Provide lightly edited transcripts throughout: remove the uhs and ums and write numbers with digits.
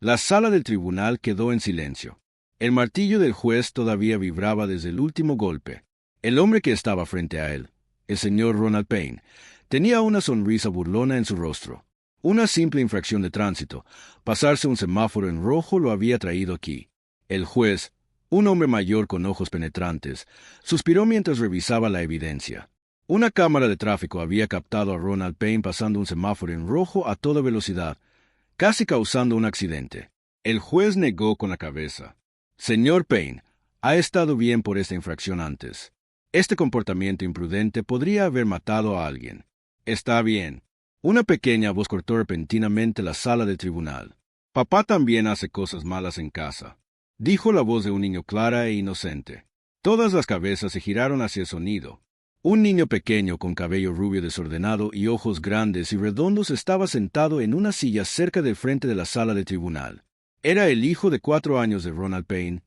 La sala del tribunal quedó en silencio. El martillo del juez todavía vibraba desde el último golpe. El hombre que estaba frente a él, el señor Ronald Payne, tenía una sonrisa burlona en su rostro. Una simple infracción de tránsito, pasarse un semáforo en rojo, lo había traído aquí. El juez, un hombre mayor con ojos penetrantes, suspiró mientras revisaba la evidencia. Una cámara de tráfico había captado a Ronald Payne pasando un semáforo en rojo a toda velocidad, casi causando un accidente. El juez negó con la cabeza. Señor Payne, ha estado bien por esta infracción antes. Este comportamiento imprudente podría haber matado a alguien. Está bien. Una pequeña voz cortó repentinamente la sala del tribunal. Papá también hace cosas malas en casa, dijo la voz de un niño clara e inocente. Todas las cabezas se giraron hacia el sonido. Un niño pequeño con cabello rubio desordenado y ojos grandes y redondos estaba sentado en una silla cerca del frente de la sala del tribunal. Era el hijo de 4 años de Ronald Payne,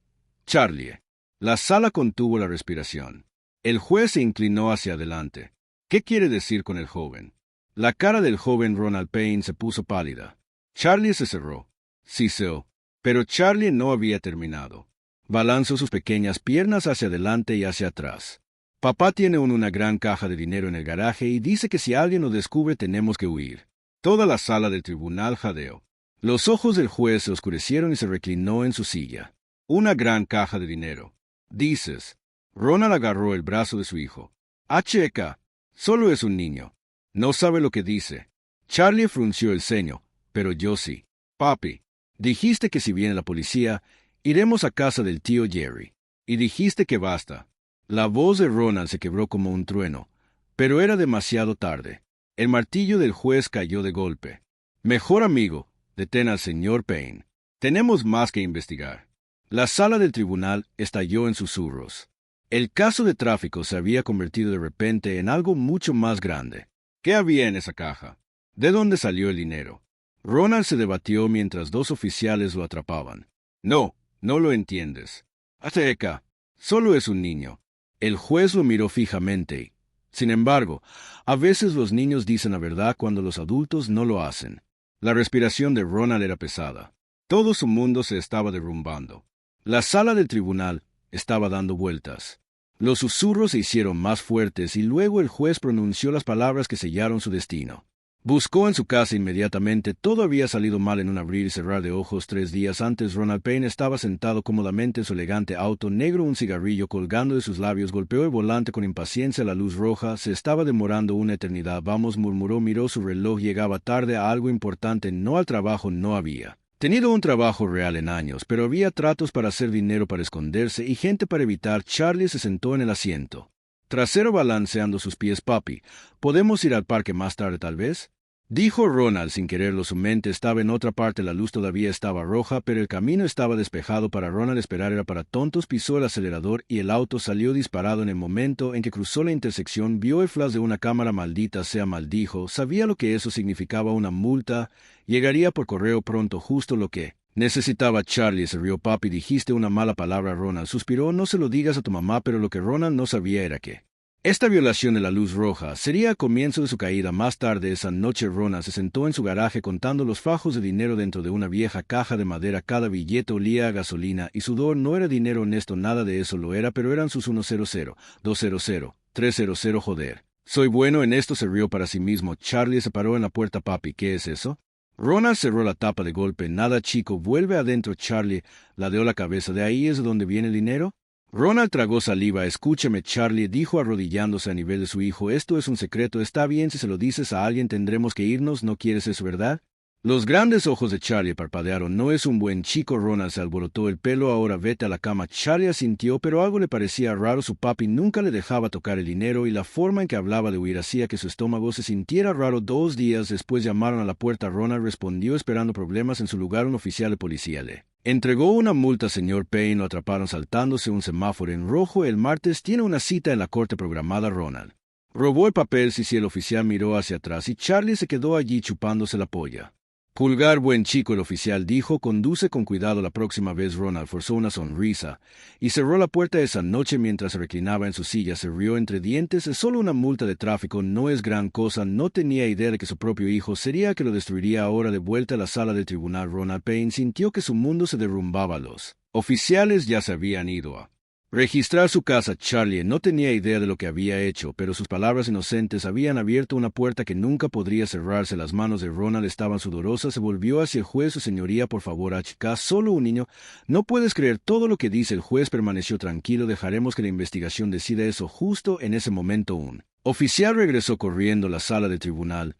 Charlie. La sala contuvo la respiración. El juez se inclinó hacia adelante. ¿Qué quiere decir con el joven? La cara del joven Ronald Payne se puso pálida. Charlie se cerró. Siseó. Pero Charlie no había terminado. Balanzó sus pequeñas piernas hacia adelante y hacia atrás. Papá tiene una gran caja de dinero en el garaje y dice que si alguien lo descubre tenemos que huir. Toda la sala del tribunal jadeó. Los ojos del juez se oscurecieron y se reclinó en su silla. Una gran caja de dinero. Dices. Ronald agarró el brazo de su hijo. Checa. Solo es un niño. No sabe lo que dice. Charlie frunció el ceño, pero yo sí. Papi, dijiste que si viene la policía, iremos a casa del tío Jerry. Y dijiste que basta. La voz de Ronald se quebró como un trueno, pero era demasiado tarde. El martillo del juez cayó de golpe. Mejor amigo, detén al señor Payne. Tenemos más que investigar. La sala del tribunal estalló en susurros. El caso de tráfico se había convertido de repente en algo mucho más grande. ¿Qué había en esa caja? ¿De dónde salió el dinero? Ronald se debatió mientras 2 oficiales lo atrapaban. No lo entiendes. Ateca, solo es un niño. El juez lo miró fijamente. Sin embargo, a veces los niños dicen la verdad cuando los adultos no lo hacen. La respiración de Ronald era pesada. Todo su mundo se estaba derrumbando. La sala del tribunal estaba dando vueltas. Los susurros se hicieron más fuertes y luego el juez pronunció las palabras que sellaron su destino. Buscó en su casa inmediatamente. Todo había salido mal en un abrir y cerrar de ojos. 3 días antes, Ronald Payne estaba sentado cómodamente en su elegante auto negro, un cigarrillo colgando de sus labios. Golpeó el volante con impaciencia. La luz roja se estaba demorando una eternidad. Vamos, murmuró, miró su reloj. Llegaba tarde a algo importante, no al trabajo. No había tenido un trabajo real en años, pero había tratos para hacer dinero, para esconderse y gente para evitar. Charlie se sentó en el asiento trasero balanceando sus pies. Papi, ¿podemos ir al parque más tarde tal vez? Dijo Ronald sin quererlo. Su mente estaba en otra parte. La luz todavía estaba roja, pero el camino estaba despejado. Para Ronald esperar era para tontos. Pisó el acelerador y el auto salió disparado. En el momento en que cruzó la intersección, vio el flash de una cámara. Maldita sea, maldijo. Sabía lo que eso significaba, una multa. Llegaría por correo pronto, justo lo que necesitaba. Charlie se rió. Papi, dijiste una mala palabra. Ronald suspiró. No se lo digas a tu mamá, pero lo que Ronald no sabía era que esta violación de la luz roja sería el comienzo de su caída. Más tarde esa noche, Ronald se sentó en su garaje contando los fajos de dinero dentro de una vieja caja de madera. Cada billete olía a gasolina y sudor. No era dinero honesto, nada de eso lo era, pero eran sus 100, 200, 300. Joder, soy bueno en esto. Se rió para sí mismo. Charlie se paró en la puerta. Papi, ¿qué es eso? Ronald cerró la tapa de golpe. Nada, chico, vuelve adentro. Charlie ladeó la cabeza. ¿De ahí es de donde viene el dinero? Ronald tragó saliva. Escúchame, Charlie, dijo arrodillándose a nivel de su hijo. Esto es un secreto. Está bien, si se lo dices a alguien tendremos que irnos. ¿No quieres eso, verdad? Los grandes ojos de Charlie parpadearon. No es un buen chico. Ronald se alborotó el pelo. Ahora vete a la cama. Charlie asintió, pero algo le parecía raro. Su papi nunca le dejaba tocar el dinero y la forma en que hablaba de huir hacía que su estómago se sintiera raro. 2 días después llamaron a la puerta. Ronald respondió esperando problemas. En su lugar, un oficial de policía le entregó una multa. Señor Payne, lo atraparon saltándose un semáforo en rojo. El martes tiene una cita en la corte programada. Ronald robó el papel. Si el oficial miró hacia atrás y Charlie se quedó allí chupándose la polla. Pulgar, buen chico, el oficial dijo. Conduce con cuidado la próxima vez. Ronald forzó una sonrisa y cerró la puerta. Esa noche, mientras se reclinaba en su silla, se rió entre dientes. Es solo una multa de tráfico, no es gran cosa. No tenía idea de que su propio hijo sería que lo destruiría. Ahora, de vuelta a la sala del tribunal, Ronald Payne sintió que su mundo se derrumbaba. Los oficiales ya se habían ido a registrar su casa. Charlie no tenía idea de lo que había hecho, pero sus palabras inocentes habían abierto una puerta que nunca podría cerrarse. Las manos de Ronald estaban sudorosas. Se volvió hacia el juez. Su señoría, por favor, HK, solo un niño. No puedes creer todo lo que dice. El juez permaneció tranquilo. Dejaremos que la investigación decida eso. Justo en ese momento, un oficial regresó corriendo a la sala del tribunal,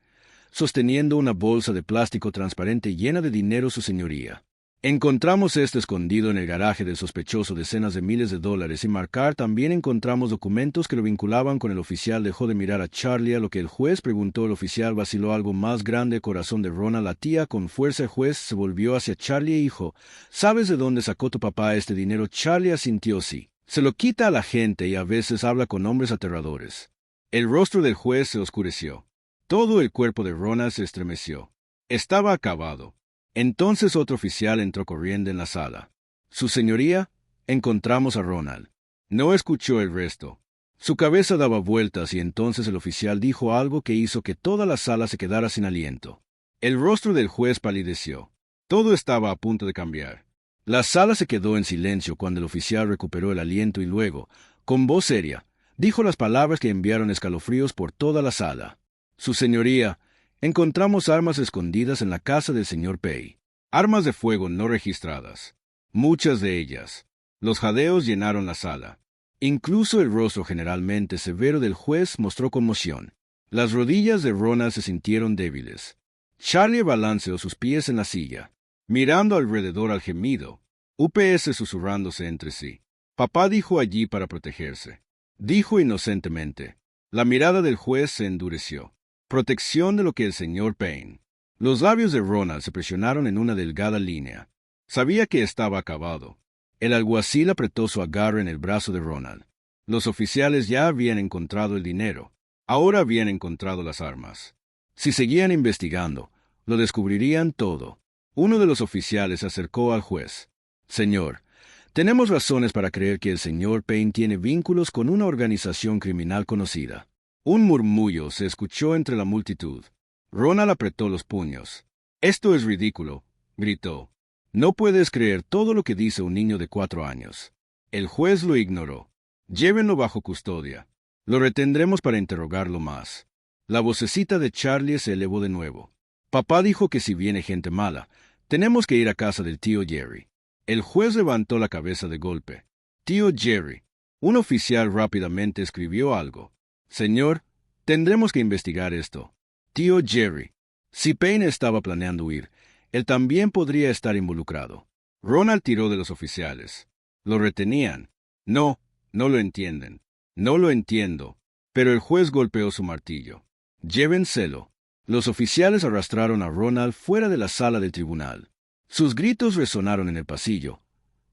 sosteniendo una bolsa de plástico transparente llena de dinero. Su señoría, encontramos esto escondido en el garaje del sospechoso, decenas de miles de dólares y marcar. También encontramos documentos que lo vinculaban con el oficial. Dejó de mirar a Charlie a lo que el juez preguntó. El oficial vaciló. Algo más grande. El corazón de Ronald latía con fuerza. El juez se volvió hacia Charlie. Hijo, ¿sabes de dónde sacó tu papá este dinero? Charlie asintió. Sí. Se lo quita a la gente y a veces habla con hombres aterradores. El rostro del juez se oscureció. Todo el cuerpo de Ronald se estremeció. Estaba acabado. Entonces otro oficial entró corriendo en la sala. Su señoría, encontramos a Ronald. No escuchó el resto. Su cabeza daba vueltas y entonces el oficial dijo algo que hizo que toda la sala se quedara sin aliento. El rostro del juez palideció. Todo estaba a punto de cambiar. La sala se quedó en silencio cuando el oficial recuperó el aliento y luego, con voz seria, dijo las palabras que enviaron escalofríos por toda la sala. Su señoría, encontramos armas escondidas en la casa del señor Payne. Armas de fuego no registradas. Muchas de ellas. Los jadeos llenaron la sala. Incluso el rostro generalmente severo del juez mostró conmoción. Las rodillas de Ronald se sintieron débiles. Charlie balanceó sus pies en la silla, mirando alrededor al gemido. UPS susurrándose entre sí. Papá dijo allí para protegerse. Dijo inocentemente. La mirada del juez se endureció. Protección de lo que el señor Payne. Los labios de Ronald se presionaron en una delgada línea. Sabía que estaba acabado. El alguacil apretó su agarre en el brazo de Ronald. Los oficiales ya habían encontrado el dinero. Ahora habían encontrado las armas. Si seguían investigando, lo descubrirían todo. Uno de los oficiales se acercó al juez. Señor, tenemos razones para creer que el señor Payne tiene vínculos con una organización criminal conocida. Un murmullo se escuchó entre la multitud. Ronald apretó los puños. «Esto es ridículo», gritó. «No puedes creer todo lo que dice un niño de 4 años». El juez lo ignoró. «Llévenlo bajo custodia. Lo retendremos para interrogarlo más». La vocecita de Charlie se elevó de nuevo. «Papá dijo que si viene gente mala, tenemos que ir a casa del tío Jerry». El juez levantó la cabeza de golpe. «Tío Jerry». Un oficial rápidamente escribió algo. «Señor, tendremos que investigar esto». Tío Jerry. Si Payne estaba planeando huir, él también podría estar involucrado. Ronald tiró de los oficiales. Lo retenían. No, no lo entienden. No lo entiendo. Pero el juez golpeó su martillo. Llévenselo. Los oficiales arrastraron a Ronald fuera de la sala del tribunal. Sus gritos resonaron en el pasillo,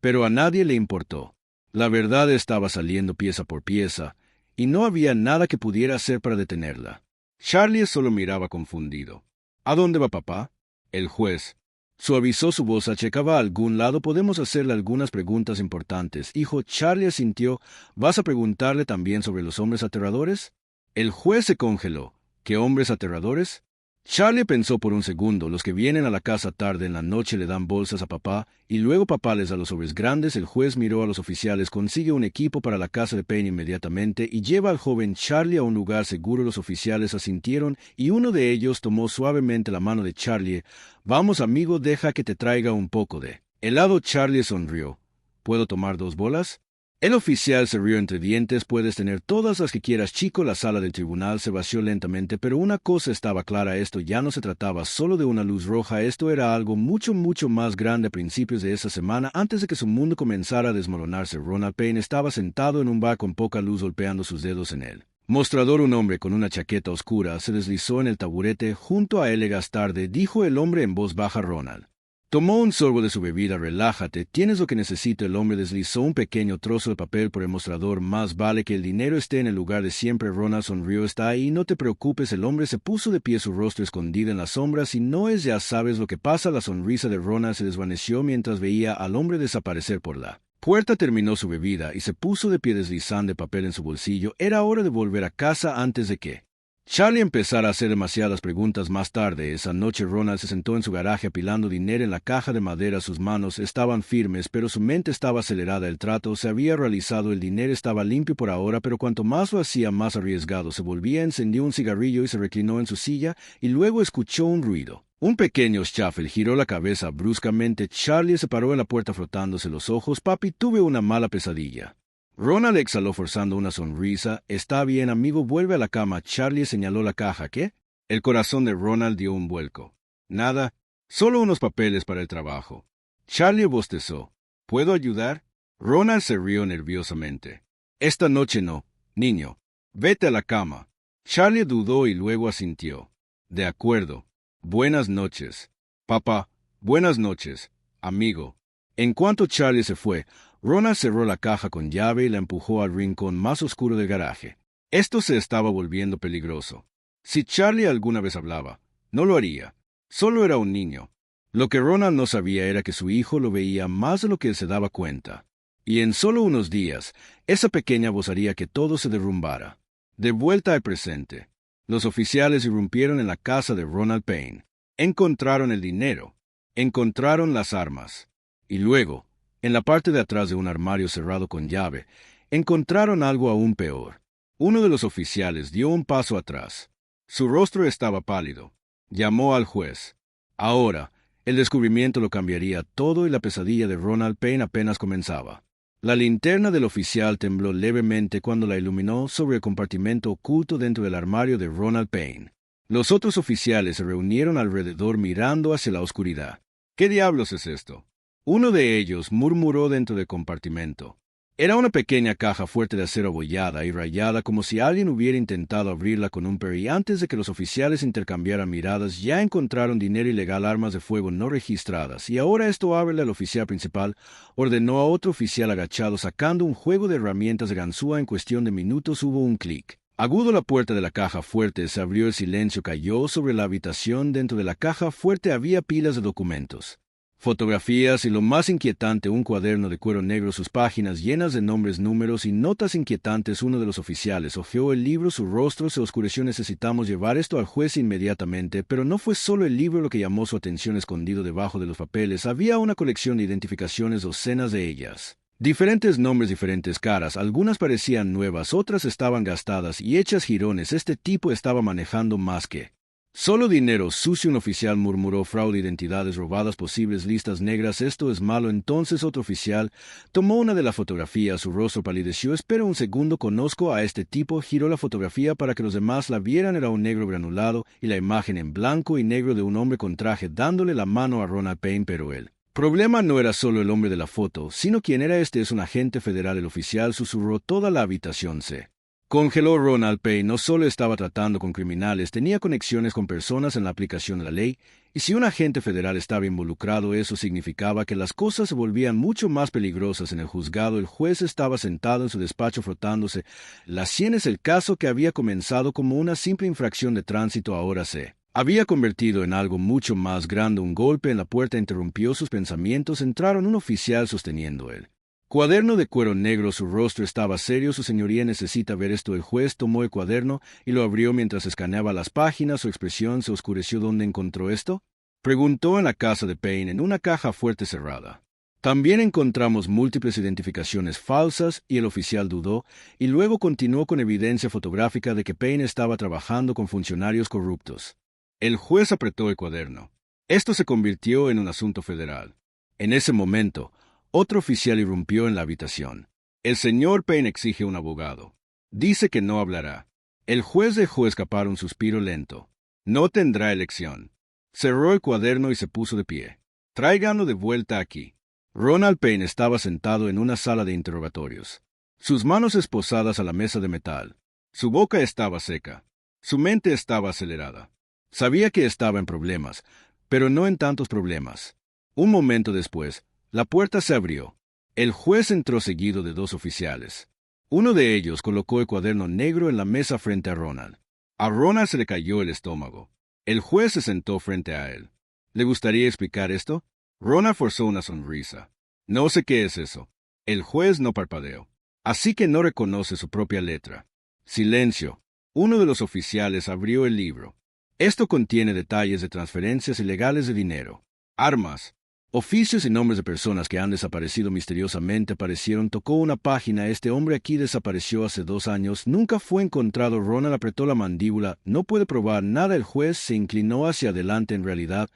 pero a nadie le importó. La verdad estaba saliendo pieza por pieza, y no había nada que pudiera hacer para detenerla. Charlie solo miraba confundido. ¿A dónde va papá? El juez suavizó su voz. ¿Va a algún lado? Podemos hacerle algunas preguntas importantes. Hijo, Charlie asintió. ¿Vas a preguntarle también sobre los hombres aterradores? El juez se congeló. ¿Qué hombres aterradores? Charlie pensó por un segundo. Los que vienen a la casa tarde en la noche le dan bolsas a papá, y luego papá les da los sobres grandes. El juez miró a los oficiales. Consigue un equipo para la casa de Payne inmediatamente y lleva al joven Charlie a un lugar seguro. Los oficiales asintieron y uno de ellos tomó suavemente la mano de Charlie. Vamos, amigo, deja que te traiga un poco de helado. Charlie sonrió. ¿Puedo tomar 2 bolas? El oficial se rió entre dientes. Puedes tener todas las que quieras, chico. La sala del tribunal se vació lentamente, pero una cosa estaba clara. Esto ya no se trataba solo de una luz roja. Esto era algo mucho, mucho más grande. A principios de esa semana, antes de que su mundo comenzara a desmoronarse, Ronald Payne estaba sentado en un bar con poca luz, golpeando sus dedos en el mostrador. Un hombre con una chaqueta oscura se deslizó en el taburete junto a él. Tarde, dijo el hombre en voz baja. Ronald Tomó un sorbo de su bebida. Relájate, tienes lo que necesito. El hombre deslizó un pequeño trozo de papel por el mostrador. Más vale que el dinero esté en el lugar de siempre. Ronald sonrió. Está ahí, no te preocupes. El hombre se puso de pie, su rostro escondido en las sombras. Y no es, ya sabes lo que pasa. La sonrisa de Ronald se desvaneció mientras veía al hombre desaparecer por la puerta. Terminó su bebida y se puso de pie deslizando el papel en su bolsillo. Era hora de volver a casa antes de que Charlie empezara a hacer demasiadas preguntas. Más tarde esa noche Ronald se sentó en su garaje apilando dinero en la caja de madera. Sus manos estaban firmes, pero su mente estaba acelerada. El trato se había realizado, el dinero estaba limpio por ahora, pero cuanto más lo hacía, más arriesgado se volvía. Encendió un cigarrillo y se reclinó en su silla, y luego escuchó un ruido. Un pequeño shuffle. Giró la cabeza bruscamente. Charlie se paró en la puerta frotándose los ojos. Papi, tuve una mala pesadilla. Ronald exhaló forzando una sonrisa. Está bien, amigo, vuelve a la cama. Charlie señaló la caja. ¿Qué? El corazón de Ronald dio un vuelco. Nada, solo unos papeles para el trabajo. Charlie bostezó. ¿Puedo ayudar? Ronald se rió nerviosamente. Esta noche no, niño. Vete a la cama. Charlie dudó y luego asintió. De acuerdo. Buenas noches. Papá, buenas noches, amigo. En cuanto Charlie se fue, Ronald cerró la caja con llave y la empujó al rincón más oscuro del garaje. Esto se estaba volviendo peligroso. Si Charlie alguna vez hablaba, no lo haría. Solo era un niño. Lo que Ronald no sabía era que su hijo lo veía más de lo que él se daba cuenta. Y en solo unos días, esa pequeña voz haría que todo se derrumbara. De vuelta al presente, los oficiales irrumpieron en la casa de Ronald Payne. Encontraron el dinero. Encontraron las armas. Y luego, en la parte de atrás de un armario cerrado con llave, encontraron algo aún peor. Uno de los oficiales dio un paso atrás. Su rostro estaba pálido. Llamó al juez. Ahora, el descubrimiento lo cambiaría todo y la pesadilla de Ronald Payne apenas comenzaba. La linterna del oficial tembló levemente cuando la iluminó sobre el compartimento oculto dentro del armario de Ronald Payne. Los otros oficiales se reunieron alrededor mirando hacia la oscuridad. ¿Qué diablos es esto? Uno de ellos murmuró dentro del compartimento. Era una pequeña caja fuerte de acero abollada y rayada, como si alguien hubiera intentado abrirla con un perry. Antes de que los oficiales intercambiaran miradas, ya encontraron dinero ilegal, armas de fuego no registradas, y ahora esto ábrele al oficial principal. Ordenó a otro oficial agachado, sacando un juego de herramientas de ganzúa. En cuestión de minutos hubo un clic agudo. La puerta de la caja fuerte se abrió. El silencio cayó sobre la habitación. Dentro de la caja fuerte había pilas de documentos, fotografías y, lo más inquietante, un cuaderno de cuero negro, sus páginas llenas de nombres, números y notas inquietantes. Uno de los oficiales hojeó el libro, su rostro se oscureció. Necesitamos llevar esto al juez inmediatamente. Pero no fue solo el libro lo que llamó su atención. Escondido debajo de los papeles había una colección de identificaciones, docenas de ellas. Diferentes nombres, diferentes caras. Algunas parecían nuevas, otras estaban gastadas y hechas jirones. Este tipo estaba manejando más que solo dinero sucio. Un oficial murmuró: fraude, identidades robadas, posibles listas negras. Esto es malo. Entonces otro oficial tomó una de las fotografías. Su rostro palideció. Espera un segundo, conozco a este tipo. Giró la fotografía para que los demás la vieran. Era un negro granulado y la imagen en blanco y negro de un hombre con traje dándole la mano a Ronald Payne. Pero el problema no era solo el hombre de la foto, sino quién era este. Es un agente federal. El oficial susurró. Toda la habitación se congeló. Ronald Payne no solo estaba tratando con criminales, tenía conexiones con personas en la aplicación de la ley, y si un agente federal estaba involucrado, eso significaba que las cosas se volvían mucho más peligrosas. En el juzgado, el juez estaba sentado en su despacho frotándose las sienes. El caso, que había comenzado como una simple infracción de tránsito, ahora se había convertido en algo mucho más grande. Un golpe en la puerta interrumpió sus pensamientos. Entraron. Un oficial sosteniendo el cuaderno de cuero negro. Su rostro estaba serio. Su señoría necesita ver esto. El juez tomó el cuaderno y lo abrió mientras escaneaba las páginas. Su expresión se oscureció. ¿Dónde encontró esto?, preguntó. En la casa de Payne, en una caja fuerte cerrada. También encontramos múltiples identificaciones falsas. Y el oficial dudó y luego continuó con evidencia fotográfica de que Payne estaba trabajando con funcionarios corruptos. El juez apretó el cuaderno. Esto se convirtió en un asunto federal. En ese momento, otro oficial irrumpió en la habitación. El señor Payne exige un abogado. Dice que no hablará. El juez dejó escapar un suspiro lento. No tendrá elección. Cerró el cuaderno y se puso de pie. Tráiganlo de vuelta aquí. Ronald Payne estaba sentado en una sala de interrogatorios, sus manos esposadas a la mesa de metal. Su boca estaba seca. Su mente estaba acelerada. Sabía que estaba en problemas, pero no en tantos problemas. Un momento después, la puerta se abrió. El juez entró seguido de 2 oficiales. Uno de ellos colocó el cuaderno negro en la mesa frente a Ronald. A Ronald se le cayó el estómago. El juez se sentó frente a él. ¿Le gustaría explicar esto? Ronald forzó una sonrisa. No sé qué es eso. El juez no parpadeó. Así que no reconoce su propia letra. Silencio. Uno de los oficiales abrió el libro. Esto contiene detalles de transferencias ilegales de dinero, armas, oficios y nombres de personas que han desaparecido misteriosamente aparecieron. Tocó una página. Este hombre aquí desapareció hace 2 años. Nunca fue encontrado. Ronald apretó la mandíbula. No puede probar nada. El juez se inclinó hacia adelante. En realidad,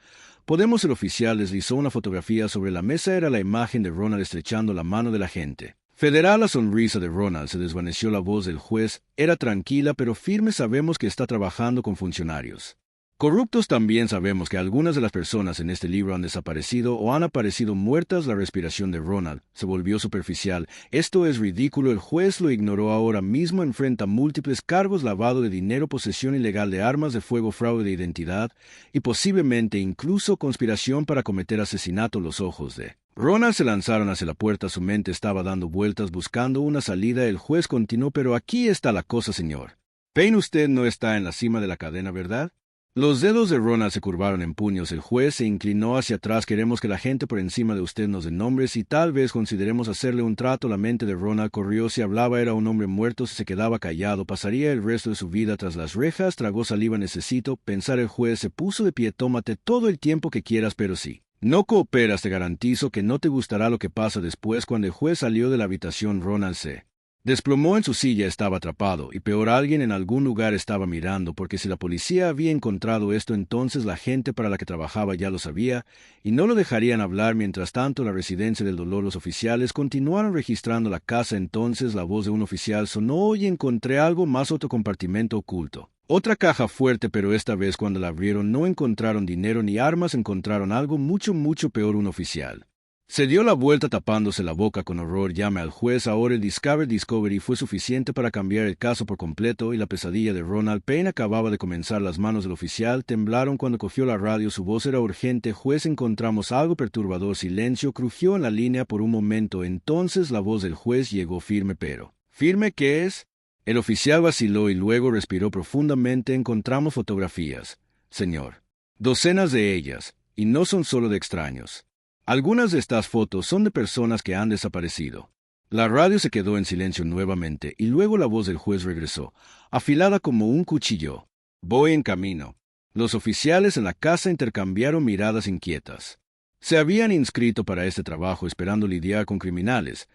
podemos. El oficial deslizó una fotografía sobre la mesa. Era la imagen de Ronald estrechando la mano del agente federal. La sonrisa de Ronald se desvaneció. La voz del juez era tranquila pero firme. Sabemos que está trabajando con funcionarios corruptos. También sabemos que algunas de las personas en este libro han desaparecido o han aparecido muertas. La respiración de Ronald se volvió superficial. Esto es ridículo. El juez lo ignoró. Ahora mismo enfrenta múltiples cargos: lavado de dinero, posesión ilegal de armas de fuego, fraude de identidad y posiblemente incluso conspiración para cometer asesinato. Los ojos de Ronald se lanzaron hacia la puerta. Su mente estaba dando vueltas buscando una salida. El juez continuó: pero aquí está la cosa, señor Payne. Usted no está en la cima de la cadena, ¿verdad? Los dedos de Ronald se curvaron en puños. El juez se inclinó hacia atrás. Queremos que la gente por encima de usted nos dé nombres y tal vez consideremos hacerle un trato. La mente de Ronald corrió. Si hablaba era un hombre muerto. Si se quedaba callado, pasaría el resto de su vida tras las rejas. Tragó saliva. Necesito pensar. El juez se puso de pie. Tómate todo el tiempo que quieras, pero si no cooperas, te garantizo que no te gustará lo que pasa después. Cuando el juez salió de la habitación, Ronald se desplomó en su silla. Estaba atrapado, y peor, alguien en algún lugar estaba mirando, porque si la policía había encontrado esto, entonces la gente para la que trabajaba ya lo sabía, y no lo dejarían hablar. Mientras tanto, la residencia del dolor. Los oficiales continuaron registrando la casa. Entonces la voz de un oficial sonó: y encontré algo más. Otro compartimento oculto. Otra caja fuerte, pero esta vez cuando la abrieron no encontraron dinero ni armas. Encontraron algo mucho, mucho peor. Un oficial se dio la vuelta tapándose la boca con horror. Llame al juez ahora. El Discovery fue suficiente para cambiar el caso por completo y la pesadilla de Ronald Payne acababa de comenzar. Las manos del oficial temblaron cuando cogió la radio. Su voz era urgente: juez, encontramos algo perturbador. Silencio. Crujió en la línea por un momento. Entonces la voz del juez llegó firme. ¿Pero firme qué es? El oficial vaciló y luego respiró profundamente. Encontramos fotografías, señor. Docenas de ellas, y no son solo de extraños. Algunas de estas fotos son de personas que han desaparecido. La radio se quedó en silencio nuevamente y luego la voz del juez regresó, afilada como un cuchillo. Voy en camino. Los oficiales en la casa intercambiaron miradas inquietas. Se habían inscrito para este trabajo esperando lidiar con criminales,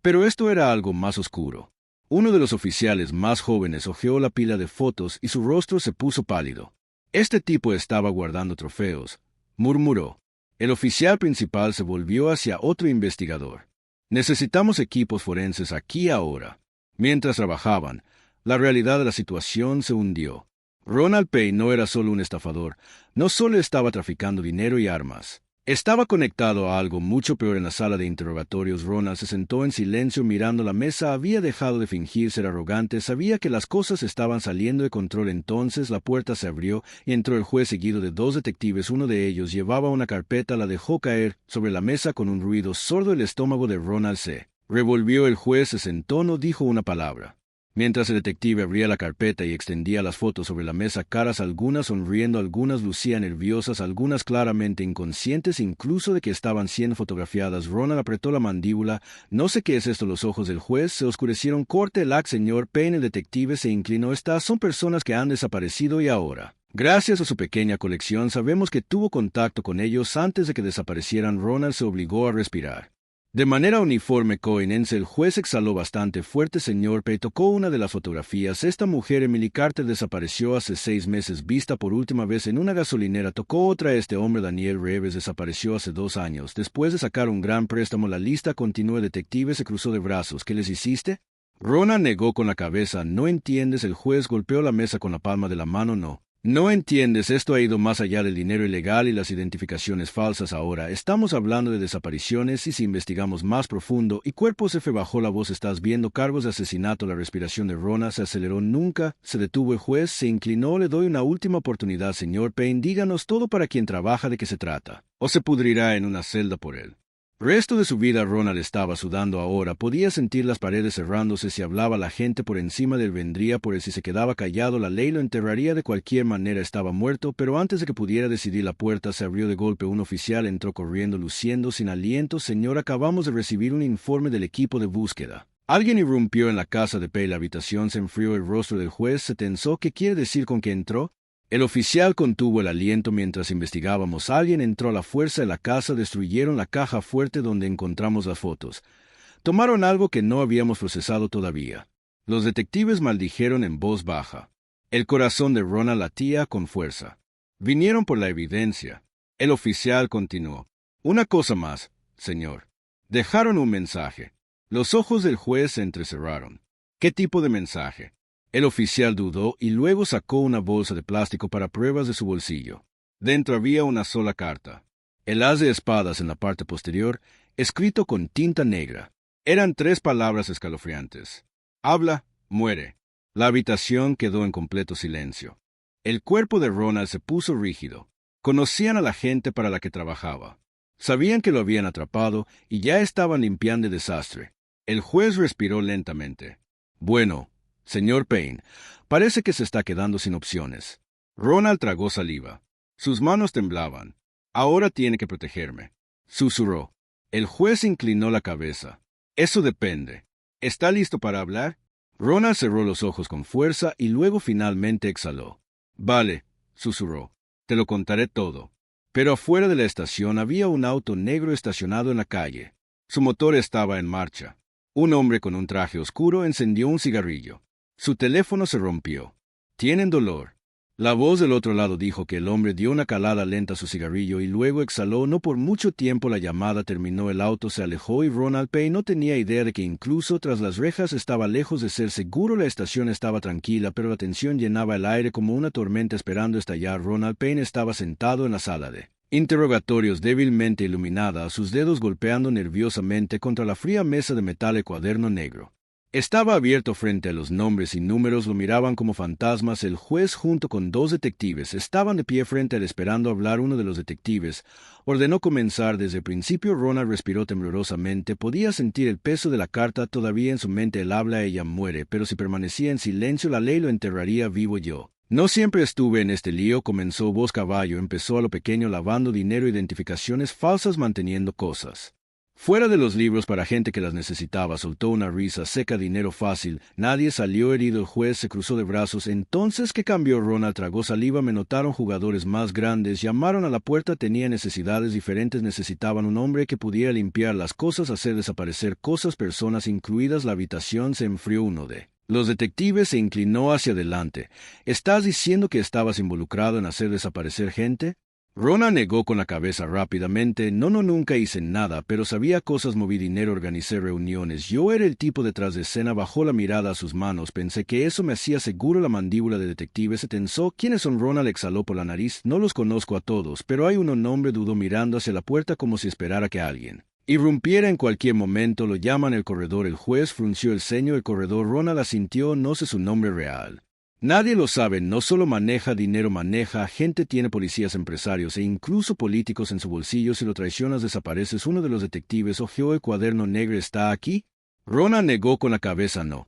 pero esto era algo más oscuro. Uno de los oficiales más jóvenes hojeó la pila de fotos y su rostro se puso pálido. Este tipo estaba guardando trofeos, murmuró. El oficial principal se volvió hacia otro investigador. Necesitamos equipos forenses aquí ahora. Mientras trabajaban, la realidad de la situación se hundió. Ronald Payne no era solo un estafador, no solo estaba traficando dinero y armas. Estaba conectado a algo mucho peor. En la sala de interrogatorios, Ronald se sentó en silencio mirando la mesa. Había dejado de fingir ser arrogante. Sabía que las cosas estaban saliendo de control. Entonces la puerta se abrió y entró el juez seguido de 2 detectives. Uno de ellos llevaba una carpeta. La dejó caer sobre la mesa con un ruido sordo. El estómago de Ronald se revolvió. El juez se sentó. No dijo una palabra. Mientras el detective abría la carpeta y extendía las fotos sobre la mesa, caras algunas sonriendo, algunas lucían nerviosas, algunas claramente inconscientes incluso de que estaban siendo fotografiadas. Ronald apretó la mandíbula. No sé qué es esto. Los ojos del juez se oscurecieron. Corte el señor Payne. El detective se inclinó. Estas son personas que han desaparecido y ahora, gracias a su pequeña colección, sabemos que tuvo contacto con ellos antes de que desaparecieran. Ronald se obligó a respirar. De manera uniforme coinense, el juez exhaló bastante fuerte. Señor Payne, tocó una de las fotografías. Esta mujer, Emily Carter, desapareció hace 6 meses, vista por última vez en una gasolinera. Tocó otra. Este hombre, Daniel Reeves, desapareció hace 2 años. Después de sacar un gran préstamo, la lista continuó. El detective se cruzó de brazos. ¿Qué les hiciste? Ronald negó con la cabeza. No entiendes. El juez golpeó la mesa con la palma de la mano. No. No entiendes, esto ha ido más allá del dinero ilegal y las identificaciones falsas ahora. Estamos hablando de desapariciones y si investigamos más profundo, y Cuerpos F bajó la voz, estás viendo cargos de asesinato. La respiración de Rona se aceleró, nunca se detuvo. El juez se inclinó, le doy una última oportunidad, señor Payne, díganos todo para quien trabaja, de qué se trata, o se pudrirá en una celda por él. Resto de su vida Ronald estaba sudando ahora, podía sentir las paredes cerrándose. Si hablaba la gente por encima de él vendría por él, si se quedaba callado la ley lo enterraría de cualquier manera, estaba muerto. Pero antes de que pudiera decidir, la puerta se abrió de golpe, un oficial entró corriendo luciendo sin aliento. Señor, acabamos de recibir un informe del equipo de búsqueda. Alguien irrumpió en la casa de Payne, la habitación se enfrió, el rostro del juez se tensó. ¿Qué quiere decir con que entró? El oficial contuvo el aliento mientras investigábamos. Alguien entró a la fuerza en la casa, destruyeron la caja fuerte donde encontramos las fotos. Tomaron algo que no habíamos procesado todavía. Los detectives maldijeron en voz baja. El corazón de Ronald latía con fuerza. Vinieron por la evidencia. El oficial continuó. Una cosa más, señor. Dejaron un mensaje. Los ojos del juez se entrecerraron. ¿Qué tipo de mensaje? El oficial dudó y luego sacó una bolsa de plástico para pruebas de su bolsillo. Dentro había una sola carta. El as de espadas en la parte posterior, escrito con tinta negra. Eran 3 palabras escalofriantes. Habla, muere. La habitación quedó en completo silencio. El cuerpo de Ronald se puso rígido. Conocían a la gente para la que trabajaba. Sabían que lo habían atrapado y ya estaban limpiando el desastre. El juez respiró lentamente. Bueno, señor Payne, parece que se está quedando sin opciones. Ronald tragó saliva. Sus manos temblaban. Ahora tiene que protegerme, susurró. El juez inclinó la cabeza. Eso depende. ¿Está listo para hablar? Ronald cerró los ojos con fuerza y luego finalmente exhaló. Vale, susurró. Te lo contaré todo. Pero afuera de la estación había un auto negro estacionado en la calle. Su motor estaba en marcha. Un hombre con un traje oscuro encendió un cigarrillo. Su teléfono se rompió. ¿Tienen dolor? La voz del otro lado dijo que el hombre dio una calada lenta a su cigarrillo y luego exhaló. No por mucho tiempo la llamada terminó, el auto se alejó y Ronald Payne no tenía idea de que incluso tras las rejas estaba lejos de ser seguro. La estación estaba tranquila, pero la tensión llenaba el aire como una tormenta esperando estallar. Ronald Payne estaba sentado en la sala de interrogatorios débilmente iluminada, sus dedos golpeando nerviosamente contra la fría mesa de metal. El cuaderno negro estaba abierto frente a los nombres y números, lo miraban como fantasmas. El juez junto con 2 detectives estaban de pie frente a él esperando hablar. Uno de los detectives ordenó comenzar. Desde el principio Ronald respiró temblorosamente, podía sentir el peso de la carta todavía en su mente. Él habla, ella muere, pero si permanecía en silencio la ley lo enterraría vivo. Yo no siempre estuve en este lío, comenzó voz caballo, empezó a lo pequeño, lavando dinero, identificaciones falsas, manteniendo cosas fuera de los libros para gente que las necesitaba. Soltó una risa seca. Dinero fácil. Nadie salió herido. El juez se cruzó de brazos. Entonces, ¿qué cambió? Ronald tragó saliva. Me notaron jugadores más grandes. Llamaron a la puerta. Tenía necesidades diferentes. Necesitaban un hombre que pudiera limpiar las cosas, hacer desaparecer cosas, personas incluidas. La habitación se enfrió. Uno de los detectives se inclinó hacia adelante. ¿Estás diciendo que estabas involucrado en hacer desaparecer gente? Ronald negó con la cabeza rápidamente. No, nunca hice nada, pero sabía cosas, moví dinero, organicé reuniones. Yo era el tipo detrás de escena. Bajó la mirada a sus manos. Pensé que eso me hacía seguro. La mandíbula del detective se tensó. ¿Quiénes son? Ronald exhaló por la nariz. No los conozco a todos, pero hay un nombre, dudó mirando hacia la puerta como si esperara que alguien irrumpiera en cualquier momento. Lo llaman el corredor. El juez frunció el ceño. El corredor. Ronald asintió. No sé su nombre real. Nadie lo sabe. No solo maneja dinero, maneja gente, tiene policías, empresarios e incluso políticos en su bolsillo. Si lo traicionas, desapareces. Uno de los detectives hojeó el cuaderno negro. ¿Está aquí? Ronald negó con la cabeza. No.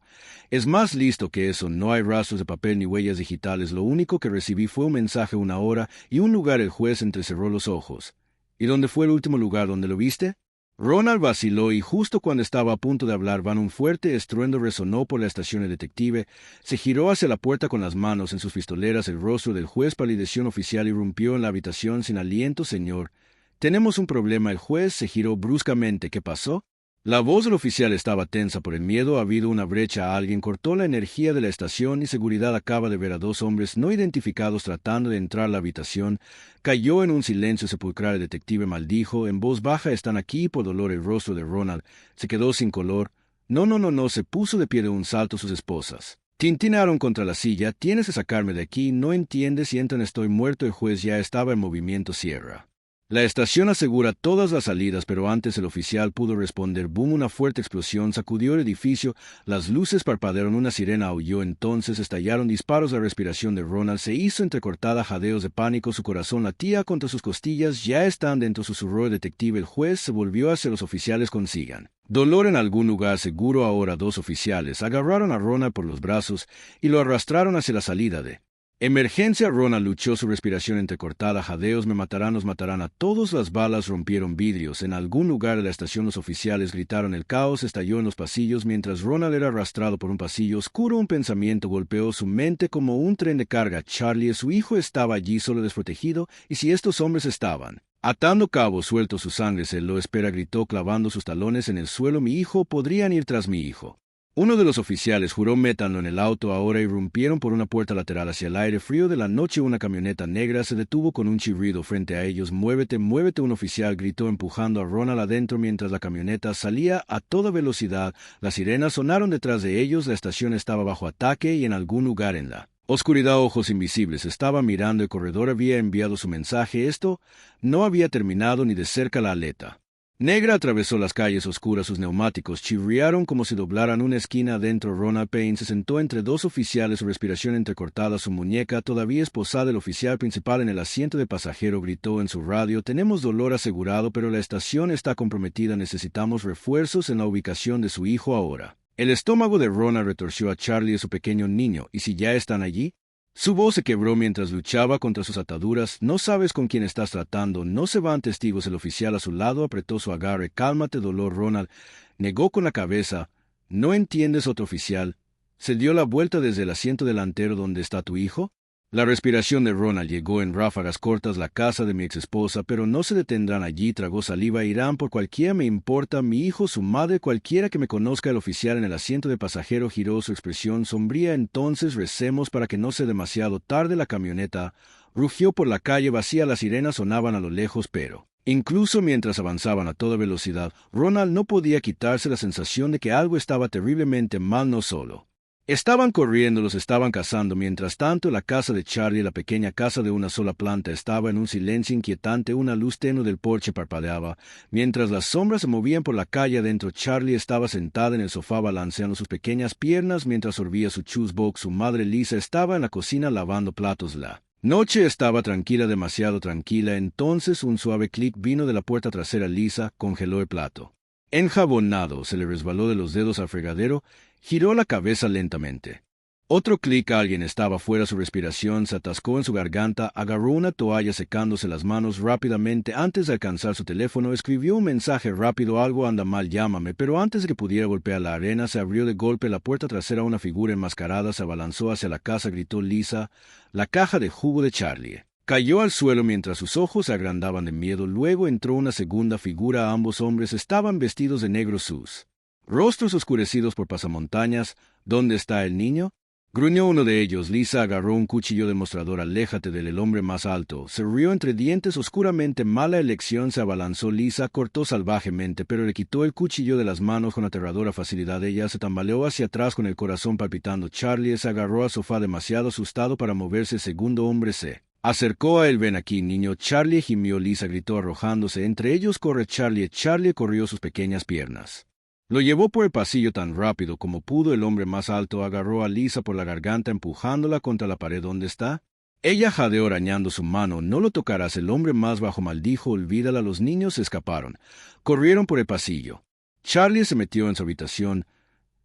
Es más listo que eso. No hay rastros de papel ni huellas digitales. Lo único que recibí fue un mensaje, una hora y un lugar. El juez entrecerró los ojos. ¿Y dónde fue el último lugar donde lo viste? Ronald vaciló y justo cuando estaba a punto de hablar, un fuerte estruendo resonó por la estación. El detective se giró hacia la puerta con las manos en sus pistoleras. El rostro del juez palideció. Un oficial irrumpió en la habitación sin aliento. Señor, tenemos un problema. El juez se giró bruscamente. ¿Qué pasó? La voz del oficial estaba tensa por el miedo. Ha habido una brecha. Alguien cortó la energía de la estación y seguridad acaba de ver a 2 hombres no identificados tratando de entrar a la habitación. Cayó en un silencio sepulcral. El detective maldijo en voz baja. Están aquí por dolor. El rostro de Ronald se quedó sin color. No. Se puso de pie de un salto. Sus esposas Tintinaron contra la silla. «Tienes que sacarme de aquí. No entiendes. Sientan, estoy muerto». El juez ya estaba en movimiento. «Cierra». La estación asegura todas las salidas, pero antes el oficial pudo responder. Boom, una fuerte explosión sacudió el edificio, las luces parpadearon, una sirena aulló, entonces estallaron disparos. La respiración de Ronald se hizo entrecortada, jadeos de pánico, su corazón latía contra sus costillas. «Ya están dentro», susurró el detective. El juez se volvió hacia los oficiales. «Consigan dolor en algún lugar seguro ahora». Dos oficiales agarraron a Ronald por los brazos y lo arrastraron hacia la salida de emergencia. Ronald luchó, su respiración entrecortada, jadeos. «Me matarán, nos matarán a todos». Las balas rompieron vidrios. En algún lugar de la estación los oficiales gritaron. El caos estalló en los pasillos mientras Ronald era arrastrado por un pasillo oscuro. Un pensamiento golpeó su mente como un tren de carga. Charlie, su hijo, estaba allí solo, desprotegido. ¿Y si estos hombres estaban atando cabos sueltos? Su sangre se lo espera, gritó, clavando sus talones en el suelo. «Mi hijo, podrían ir tras mi hijo». Uno de los oficiales juró. «Métanlo en el auto ahora». Irrumpieron por una puerta lateral hacia el aire frío de la noche. Una camioneta negra se detuvo con un chirrido frente a ellos. «Muévete, muévete», un oficial gritó, empujando a Ronald adentro mientras la camioneta salía a toda velocidad. Las sirenas sonaron detrás de ellos. La estación estaba bajo ataque y en algún lugar en la oscuridad ojos invisibles estaban mirando. El corredor había enviado su mensaje. Esto no había terminado ni de cerca. La aleta negra atravesó las calles oscuras. Sus neumáticos chirriaron como si doblaran una esquina adentro. Ronald Payne se sentó entre dos oficiales, su respiración entrecortada, su muñeca todavía esposada. El oficial principal en el asiento de pasajero gritó en su radio: «Tenemos dolor asegurado, pero la estación está comprometida. Necesitamos refuerzos en la ubicación de su hijo ahora». El estómago de Ronald retorció. A Charlie, su pequeño niño. «¿Y si ya están allí?». Su voz se quebró mientras luchaba contra sus ataduras. «No sabes con quién estás tratando. No se van testigos». El oficial a su lado apretó su agarre. «Cálmate, dolor». Ronald negó con la cabeza. «¿No entiendes?». Otro oficial se dio la vuelta desde el asiento delantero. «¿Dónde está tu hijo?». La respiración de Ronald llegó en ráfagas cortas. «La casa de mi exesposa». «Pero no se detendrán allí». Tragó saliva. «Irán por cualquiera. Me importa mi hijo, su madre, cualquiera que me conozca». El oficial en el asiento de pasajero giró, su expresión sombría. «Entonces recemos para que no sea demasiado tarde». La camioneta rugió por la calle vacía. Las sirenas sonaban a lo lejos, pero incluso mientras avanzaban a toda velocidad, Ronald no podía quitarse la sensación de que algo estaba terriblemente mal. No solo estaban corriendo, los estaban cazando. Mientras tanto, la casa de Charlie, la pequeña casa de una sola planta, estaba en un silencio inquietante. Una luz tenue del porche parpadeaba, mientras las sombras se movían por la calle adentro. Charlie estaba sentada en el sofá balanceando sus pequeñas piernas mientras sorbía su chews box. Su madre Lisa estaba en la cocina lavando platos. La noche estaba tranquila, demasiado tranquila. Entonces un suave clic vino de la puerta trasera. Lisa congeló el plato enjabonado, se le resbaló de los dedos al fregadero. Giró la cabeza lentamente. Otro clic. Alguien estaba fuera. Su respiración se atascó en su garganta. Agarró una toalla secándose las manos rápidamente. Antes de alcanzar su teléfono, escribió un mensaje rápido: «Algo anda mal, llámame». Pero antes de que pudiera golpear la arena, se abrió de golpe la puerta trasera. Una figura enmascarada se abalanzó hacia la casa. Gritó Lisa. La caja de jugo de Charlie cayó al suelo mientras sus ojos se agrandaban de miedo. Luego entró una segunda figura. Ambos hombres estaban vestidos de negro, sus rostros oscurecidos por pasamontañas. «¿Dónde está el niño?», gruñó uno de ellos. Lisa agarró un cuchillo demostrador. «Aléjate de él». El hombre más alto se rió entre dientes oscuramente. «Mala elección». Se abalanzó. Lisa cortó salvajemente, pero le quitó el cuchillo de las manos con aterradora facilidad. Ella se tambaleó hacia atrás con el corazón palpitando. Charlie se agarró al sofá demasiado asustado para moverse. El segundo hombre se acercó a él. «Ven aquí, niño». Charlie gimió. Lisa gritó arrojándose entre ellos. «Corre, Charlie». Charlie corrió sus pequeñas piernas. Lo llevó por el pasillo tan rápido como pudo. El hombre más alto agarró a Lisa por la garganta, empujándola contra la pared. «¿Dónde está?». Ella jadeó arañando su mano. «No lo tocarás». El hombre más bajo maldijo. «Olvídala». Los niños se escaparon. Corrieron por el pasillo. Charlie se metió en su habitación,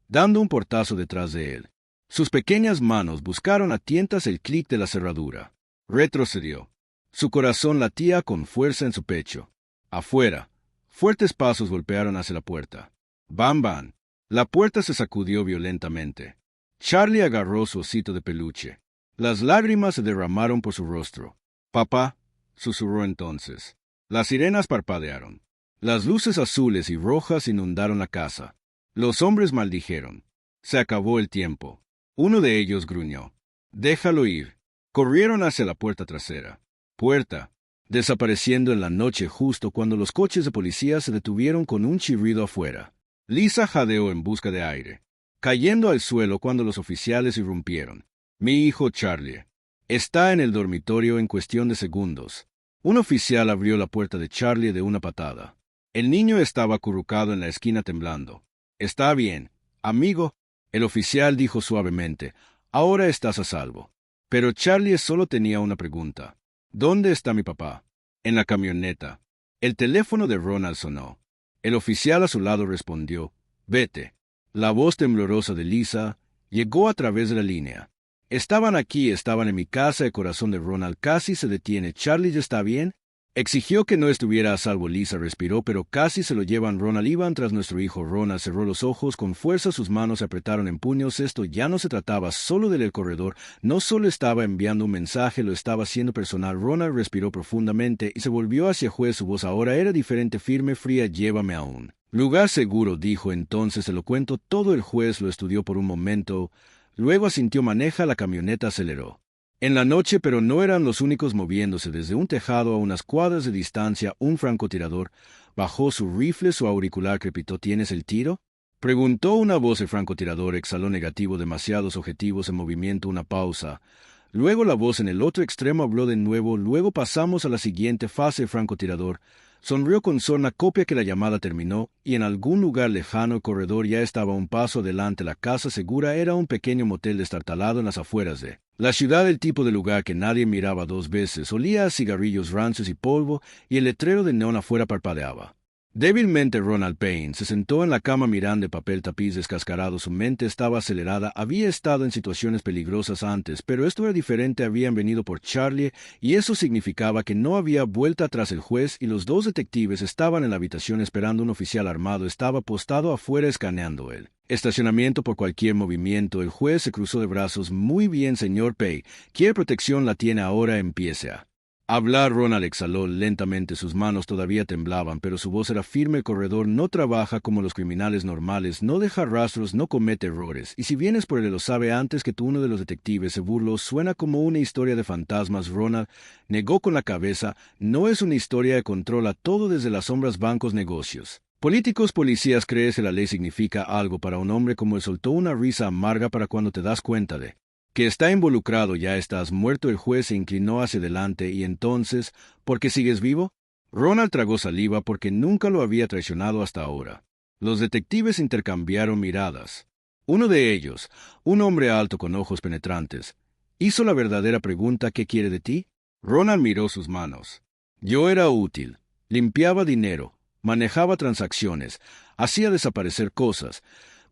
dando un portazo detrás de él. Sus pequeñas manos buscaron a tientas el clic de la cerradura. Retrocedió. Su corazón latía con fuerza en su pecho. Afuera, fuertes pasos golpearon hacia la puerta. «Bam, bam». La puerta se sacudió violentamente. Charlie agarró su osito de peluche. Las lágrimas se derramaron por su rostro. «Papá», susurró entonces. Las sirenas parpadearon. Las luces azules y rojas inundaron la casa. Los hombres maldijeron. Se acabó el tiempo. Uno de ellos gruñó: «Déjalo ir». Corrieron hacia la puerta trasera. Puerta desapareciendo en la noche justo cuando los coches de policía se detuvieron con un chirrido afuera. Lisa jadeó en busca de aire. cayendo al suelo cuando los oficiales irrumpieron. Mi hijo Charlie está en el dormitorio en cuestión de segundos. Un oficial abrió la puerta de Charlie de una patada. El niño estaba acurrucado en la esquina temblando. Está bien, amigo, el oficial dijo suavemente. Ahora estás a salvo. Pero Charlie solo tenía una pregunta. ¿Dónde está mi papá? En la camioneta. El teléfono de Ronald sonó. El oficial a su lado respondió, vete. La voz temblorosa de Lisa llegó a través de la línea. Estaban aquí, estaban en mi casa. El corazón de Ronald casi se detiene. ¿Charlie ya está bien? Exigió que no estuviera a salvo. Lisa respiró, pero casi se lo llevan. Ronald iban tras nuestro hijo. Ronald cerró los ojos con fuerza, sus manos se apretaron en puños. Esto ya no se trataba solo del corredor, no solo estaba enviando un mensaje, lo estaba haciendo personal. Ronald respiró profundamente y se volvió hacia el juez. Su voz ahora era diferente, firme, fría. Llévame a un lugar seguro, dijo entonces. Se lo cuento todo. El juez lo estudió por un momento, luego asintió. Maneja la camioneta, aceleró. En la noche, pero no eran los únicos moviéndose. Desde un tejado a unas cuadras de distancia, un francotirador bajó su rifle, su auricular crepitó. ¿Tienes el tiro?, preguntó una voz. El francotirador exhaló negativo. Demasiados objetivos en movimiento. Una pausa. Luego la voz en el otro extremo habló de nuevo. Luego pasamos a la siguiente fase. El francotirador sonrió con sorna, copia que la llamada terminó, y en algún lugar lejano el corredor ya estaba un paso adelante. La casa segura era un pequeño motel destartalado en las afueras de la ciudad, el tipo de lugar que nadie miraba dos veces. Olía a cigarrillos rancios y polvo, y el letrero de neón afuera parpadeaba. Débilmente Ronald Payne se sentó en la cama mirando el papel tapiz descascarado. Su mente estaba acelerada. Había estado en situaciones peligrosas antes, pero esto era diferente. Habían venido por Charlie, y eso significaba que no había vuelta atrás. El juez y los dos detectives estaban en la habitación esperando. Un oficial armado estaba postado afuera escaneando el estacionamiento por cualquier movimiento. El juez se cruzó de brazos. Muy bien, señor Payne. ¿Quiere protección? La tiene ahora. Empiece a hablar. Ronald exhaló lentamente. Sus manos todavía temblaban, pero su voz era firme. El corredor no trabaja como los criminales normales, no deja rastros, no comete errores. Y si vienes por él, lo sabe antes que tú. Uno de los detectives se burló. Suena como una historia de fantasmas. Ronald negó con la cabeza. No es una historia. Controla todo desde las sombras, bancos, negocios, políticos, policías. ¿Crees que la ley significa algo para un hombre como él? Soltó una risa amarga. Para cuando te das cuenta de que está involucrado, ya estás muerto. El juez se inclinó hacia adelante. ¿Y entonces, por qué sigues vivo? Ronald tragó saliva porque nunca lo había traicionado hasta ahora. Los detectives intercambiaron miradas. Uno de ellos, un hombre alto con ojos penetrantes, hizo la verdadera pregunta: ¿qué quiere de ti? Ronald miró sus manos. Yo era útil. Limpiaba dinero, manejaba transacciones, hacía desaparecer cosas,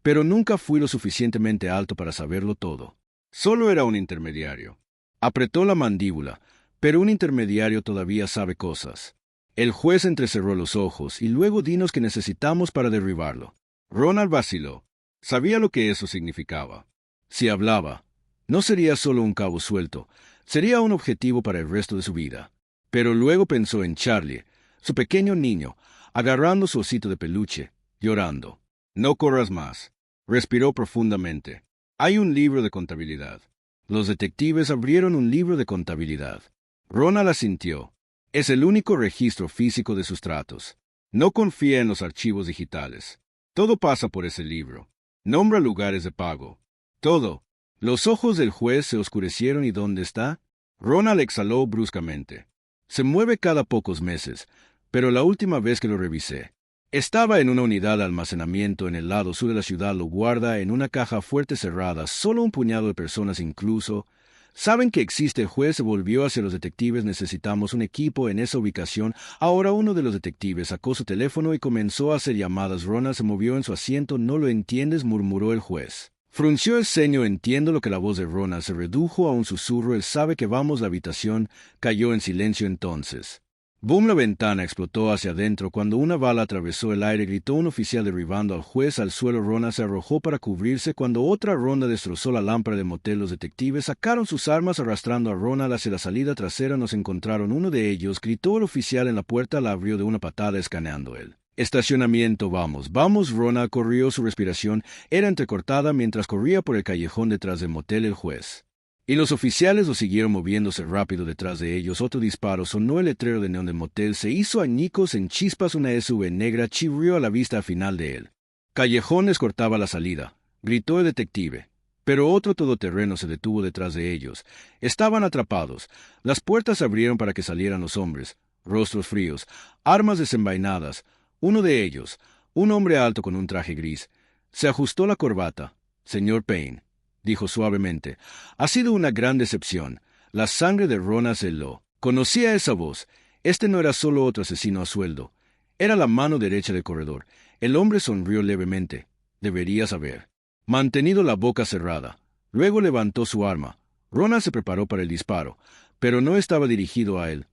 pero nunca fui lo suficientemente alto para saberlo todo. Solo era un intermediario. Apretó la mandíbula, pero un intermediario todavía sabe cosas. El juez entrecerró los ojos. Y luego dinos qué necesitamos para derribarlo. Ronald vaciló. Sabía lo que eso significaba. Si hablaba, no sería solo un cabo suelto, sería un objetivo para el resto de su vida. Pero luego pensó en Charlie, su pequeño niño, agarrando su osito de peluche, llorando. No corras más. Respiró profundamente. Hay un libro de contabilidad. Los detectives abrieron un libro de contabilidad. Ronald asintió. Es el único registro físico de sus tratos. No confía en los archivos digitales. Todo pasa por ese libro. Nombra lugares de pago. Todo. Los ojos del juez se oscurecieron. ¿Y dónde está? Ronald exhaló bruscamente. Se mueve cada pocos meses, pero la última vez que lo revisé, estaba en una unidad de almacenamiento en el lado sur de la ciudad. Lo guarda en una caja fuerte cerrada. Solo un puñado de personas incluso saben que existe. El juez se volvió hacia los detectives. Necesitamos un equipo en esa ubicación. Ahora uno de los detectives sacó su teléfono y comenzó a hacer llamadas. Ronald se movió en su asiento. No lo entiendes, murmuró el juez. Frunció el ceño. Entiendo lo que. La voz de Ronald se redujo a un susurro. Él sabe que vamos. La habitación cayó en silencio entonces. Boom, la ventana explotó hacia adentro cuando una bala atravesó el aire. Gritó un oficial derribando al juez al suelo. Ronald se arrojó para cubrirse cuando otra ronda destrozó la lámpara del motel. Los detectives sacaron sus armas arrastrando a Ronald hacia la salida trasera. Nos encontraron. Uno de ellos, gritó el oficial en la puerta. La abrió de una patada escaneando el estacionamiento. Vamos, vamos. Ronald corrió. Su respiración era entrecortada mientras corría por el callejón detrás del motel. El juez y los oficiales lo siguieron moviéndose rápido detrás de ellos. Otro disparo sonó. El letrero de neón del motel se hizo añicos en chispas. Una SUV negra chirrió a la vista al final de él. Callejón les cortaba la salida. gritó el detective. Pero otro todoterreno se detuvo detrás de ellos. Estaban atrapados. Las puertas se abrieron para que salieran los hombres, rostros fríos, armas desenvainadas. Uno de ellos, un hombre alto con un traje gris, se ajustó la corbata. Señor Payne, dijo suavemente, ha sido una gran decepción. La sangre de Ronald se heló. Conocía esa voz. Este no era solo otro asesino a sueldo. Era la mano derecha del corredor. El hombre sonrió levemente. Debería saber. Mantenido la boca cerrada. Luego levantó su arma. Ronald se preparó para el disparo, pero no estaba dirigido a él.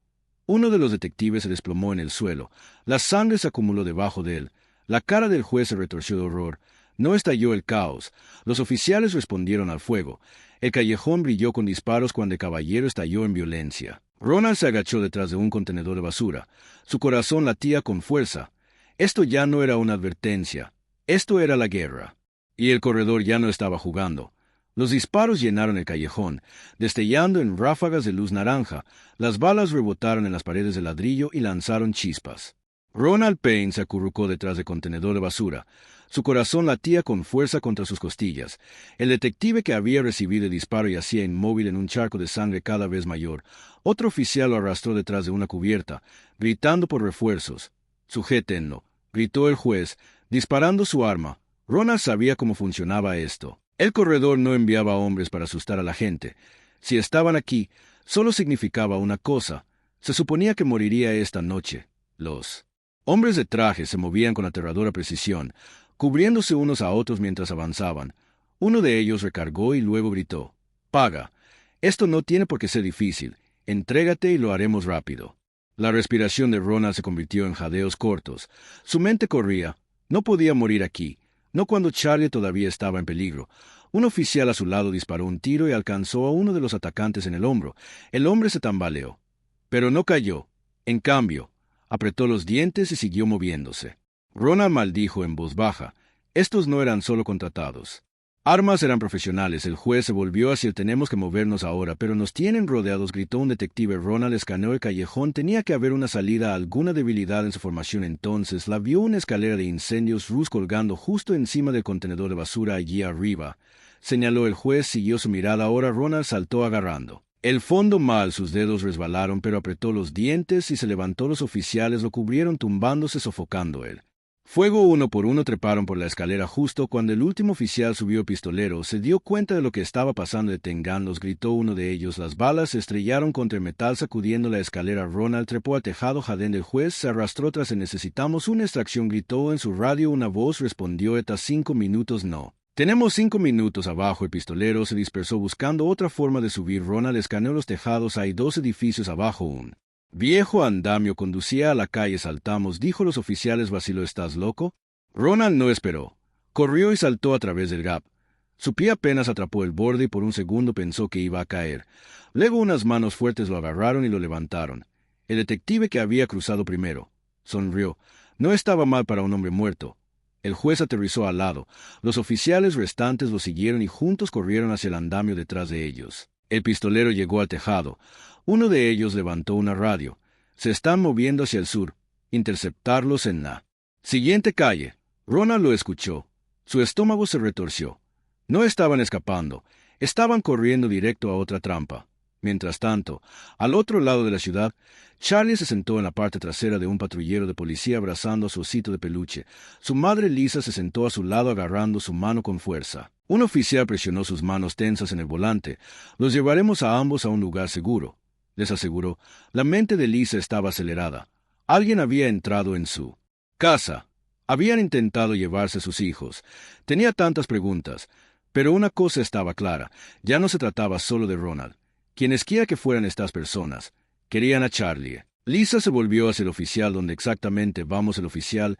Uno de los detectives se desplomó en el suelo. La sangre se acumuló debajo de él. La cara del juez se retorció de horror. No estalló el caos. Los oficiales respondieron al fuego. El callejón brilló con disparos cuando el caballero estalló en violencia. Ronald se agachó detrás de un contenedor de basura. Su corazón latía con fuerza. Esto ya no era una advertencia. Esto era la guerra. Y el corredor ya no estaba jugando. Los disparos llenaron el callejón, destellando en ráfagas de luz naranja. Las balas rebotaron en las paredes de ladrillo y lanzaron chispas. Ronald Payne se acurrucó detrás del contenedor de basura. Su corazón latía con fuerza contra sus costillas. El detective que había recibido el disparo yacía inmóvil en un charco de sangre cada vez mayor. Otro oficial lo arrastró detrás de una cubierta, gritando por refuerzos. «Sujétenlo», gritó el juez, disparando su arma. Ronald sabía cómo funcionaba esto. El corredor no enviaba hombres para asustar a la gente. Si estaban aquí, solo significaba una cosa. Se suponía que moriría esta noche. Los hombres de traje se movían con aterradora precisión, cubriéndose unos a otros mientras avanzaban. Uno de ellos recargó y luego gritó: «Paga. Esto no tiene por qué ser difícil. Entrégate y lo haremos rápido». La respiración de Ronald se convirtió en jadeos cortos. Su mente corría. No podía morir aquí. No cuando Charlie todavía estaba en peligro. Un oficial a su lado disparó un tiro y alcanzó a uno de los atacantes en el hombro. El hombre se tambaleó, pero no cayó. En cambio, apretó los dientes y siguió moviéndose. Ronald maldijo en voz baja. Estos no eran solo contratados. Armas eran profesionales. El juez se volvió hacia el «tenemos que movernos ahora, pero nos tienen rodeados», gritó un detective. Ronald escaneó el callejón. Tenía que haber una salida. Alguna debilidad en su formación. Entonces la vio una escalera de incendios Rus colgando justo encima del contenedor de basura allí arriba. Señaló el juez. Siguió su mirada. Ahora Ronald saltó agarrando el fondo mal. Sus dedos resbalaron, pero apretó los dientes y se levantó. Los oficiales lo cubrieron tumbándose, sofocando él. Fuego uno por uno treparon por la escalera. Justo cuando el último oficial subió pistolero, se dio cuenta de lo que estaba pasando. «Deténganlos», gritó uno de ellos. Las balas se estrellaron contra el metal sacudiendo la escalera. Ronald trepó al tejado. Jaden, el juez, se arrastró tras él. «Necesitamos una extracción», gritó en su radio. Una voz respondió: «Eta 5 minutos no». «Tenemos 5 minutos». Abajo el pistolero se dispersó buscando otra forma de subir. Ronald escaneó los tejados. «Hay 2 edificios abajo. Un viejo andamio conducía a la calle». «Saltamos», dijo los oficiales. «Vacilo, ¿estás loco?» Ronald no esperó. Corrió y saltó a través del gap. Su pie apenas atrapó el borde y por un segundo pensó que iba a caer. Luego unas manos fuertes lo agarraron y lo levantaron. El detective, que había cruzado primero, sonrió. No estaba mal para un hombre muerto. El juez aterrizó al lado. Los oficiales restantes lo siguieron y juntos corrieron hacia el andamio detrás de ellos. El pistolero llegó al tejado. Uno de ellos levantó una radio. «Se están moviendo hacia el sur. Interceptarlos en la siguiente calle». Ronald lo escuchó. Su estómago se retorció. No estaban escapando. Estaban corriendo directo a otra trampa. Mientras tanto, al otro lado de la ciudad, Charlie se sentó en la parte trasera de un patrullero de policía abrazando a su osito de peluche. Su madre Lisa se sentó a su lado agarrando su mano con fuerza. Un oficial presionó sus manos tensas en el volante. «Los llevaremos a ambos a un lugar seguro», les aseguró. La mente de Lisa estaba acelerada. Alguien había entrado en su casa. Habían intentado llevarse a sus hijos. Tenía tantas preguntas. Pero una cosa estaba clara. Ya no se trataba solo de Ronald. Quienesquiera que fueran estas personas, querían a Charlie. Lisa se volvió hacia el oficial. «¿Dónde exactamente vamos?» El oficial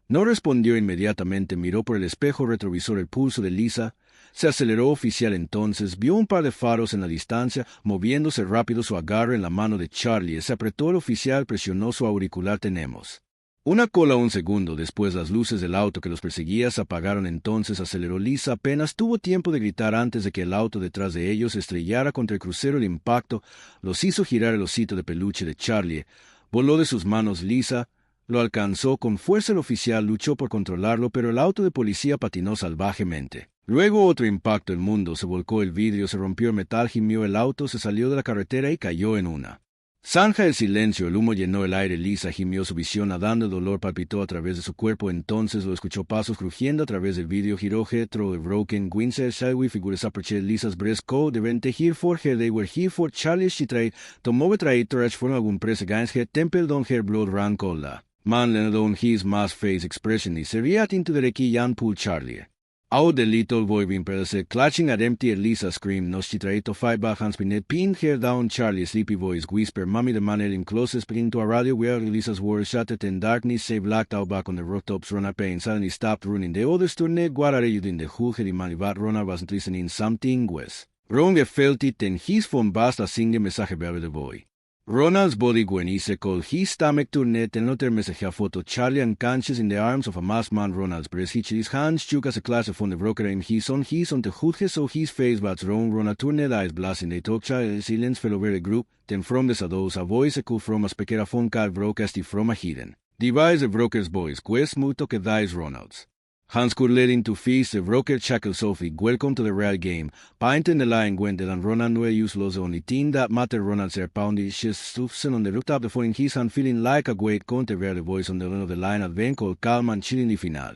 no respondió inmediatamente. Miró por el espejo retrovisor. El pulso de Lisa se aceleró. Oficial, entonces vio un par de faros en la distancia, moviéndose rápido. Su agarre en la mano de Charlie se apretó. El oficial presionó su auricular. «Tenemos una cola». Un segundo después, las luces del auto que los perseguía se apagaron. Entonces aceleró. Lisa apenas tuvo tiempo de gritar antes de que el auto detrás de ellos estrellara contra el crucero. El impacto los hizo girar. El osito de peluche de Charlie voló de sus manos. Lisa lo alcanzó con fuerza. El oficial luchó por controlarlo, pero el auto de policía patinó salvajemente. Luego otro impacto, el mundo se volcó, el vidrio se rompió, el metal gimió, el auto se salió de la carretera y cayó en una zanja. El silencio, el humo llenó el aire. Lisa gimió, su visión nadando, el dolor palpitó a través de su cuerpo. Entonces lo escuchó, pasos crujiendo a través del vidrio. Giró Jetro, el Broken, Gwynse, Shelby, figuras aperche, Lisas Bresco, de Vente Hereford, they were Hereford, Charlie Shitray, tomó traí Torach, fueron algún prese Ganshe, Temple Don Her Blood Ran Cola. Man Lenadon his mass face expression y servíat into the Reki Yan Pool Charlie. Out the little boy being predicted, clutching at empty Elisa scream, no chitraito fight back hands pinned, pinned hair down. Charlie sleepy voice whisper, Mommy the man in closest speaking to a radio where Elisa's words shattered in darkness, say blacked out back on the rooftops. Rona Payne suddenly stopped running. The others turned, what are you doing? The whole heady man, but Rona wasn't listening. Something was wrong. He felt it, and his phone basta sing a message about the boy. Ronald's body gwenice called his stomach turned and noter message photo. Charlie unconscious in the arms of a masked man. Ronald's breast hitched his hands shook as a class of on the broker and his on the hood so his face but wrong. Ronald turned eyes blasting. They talk. Child silence fell over the group. Then from the shadows a voice echoed from a speaker phone call broadcasted from a hidden device. The broker's voice quest muto que dies Ronald's. Hans could let into feast the broker chuckled Sophie. Welcome to the real game. Pint in the line went and Ronald no use los only team that matter. Ronald ser pounded shit stuffing on the rooftop the phone in his hand feeling like a great counter where the voice on the end of the line at Ben called calm and chilling the final.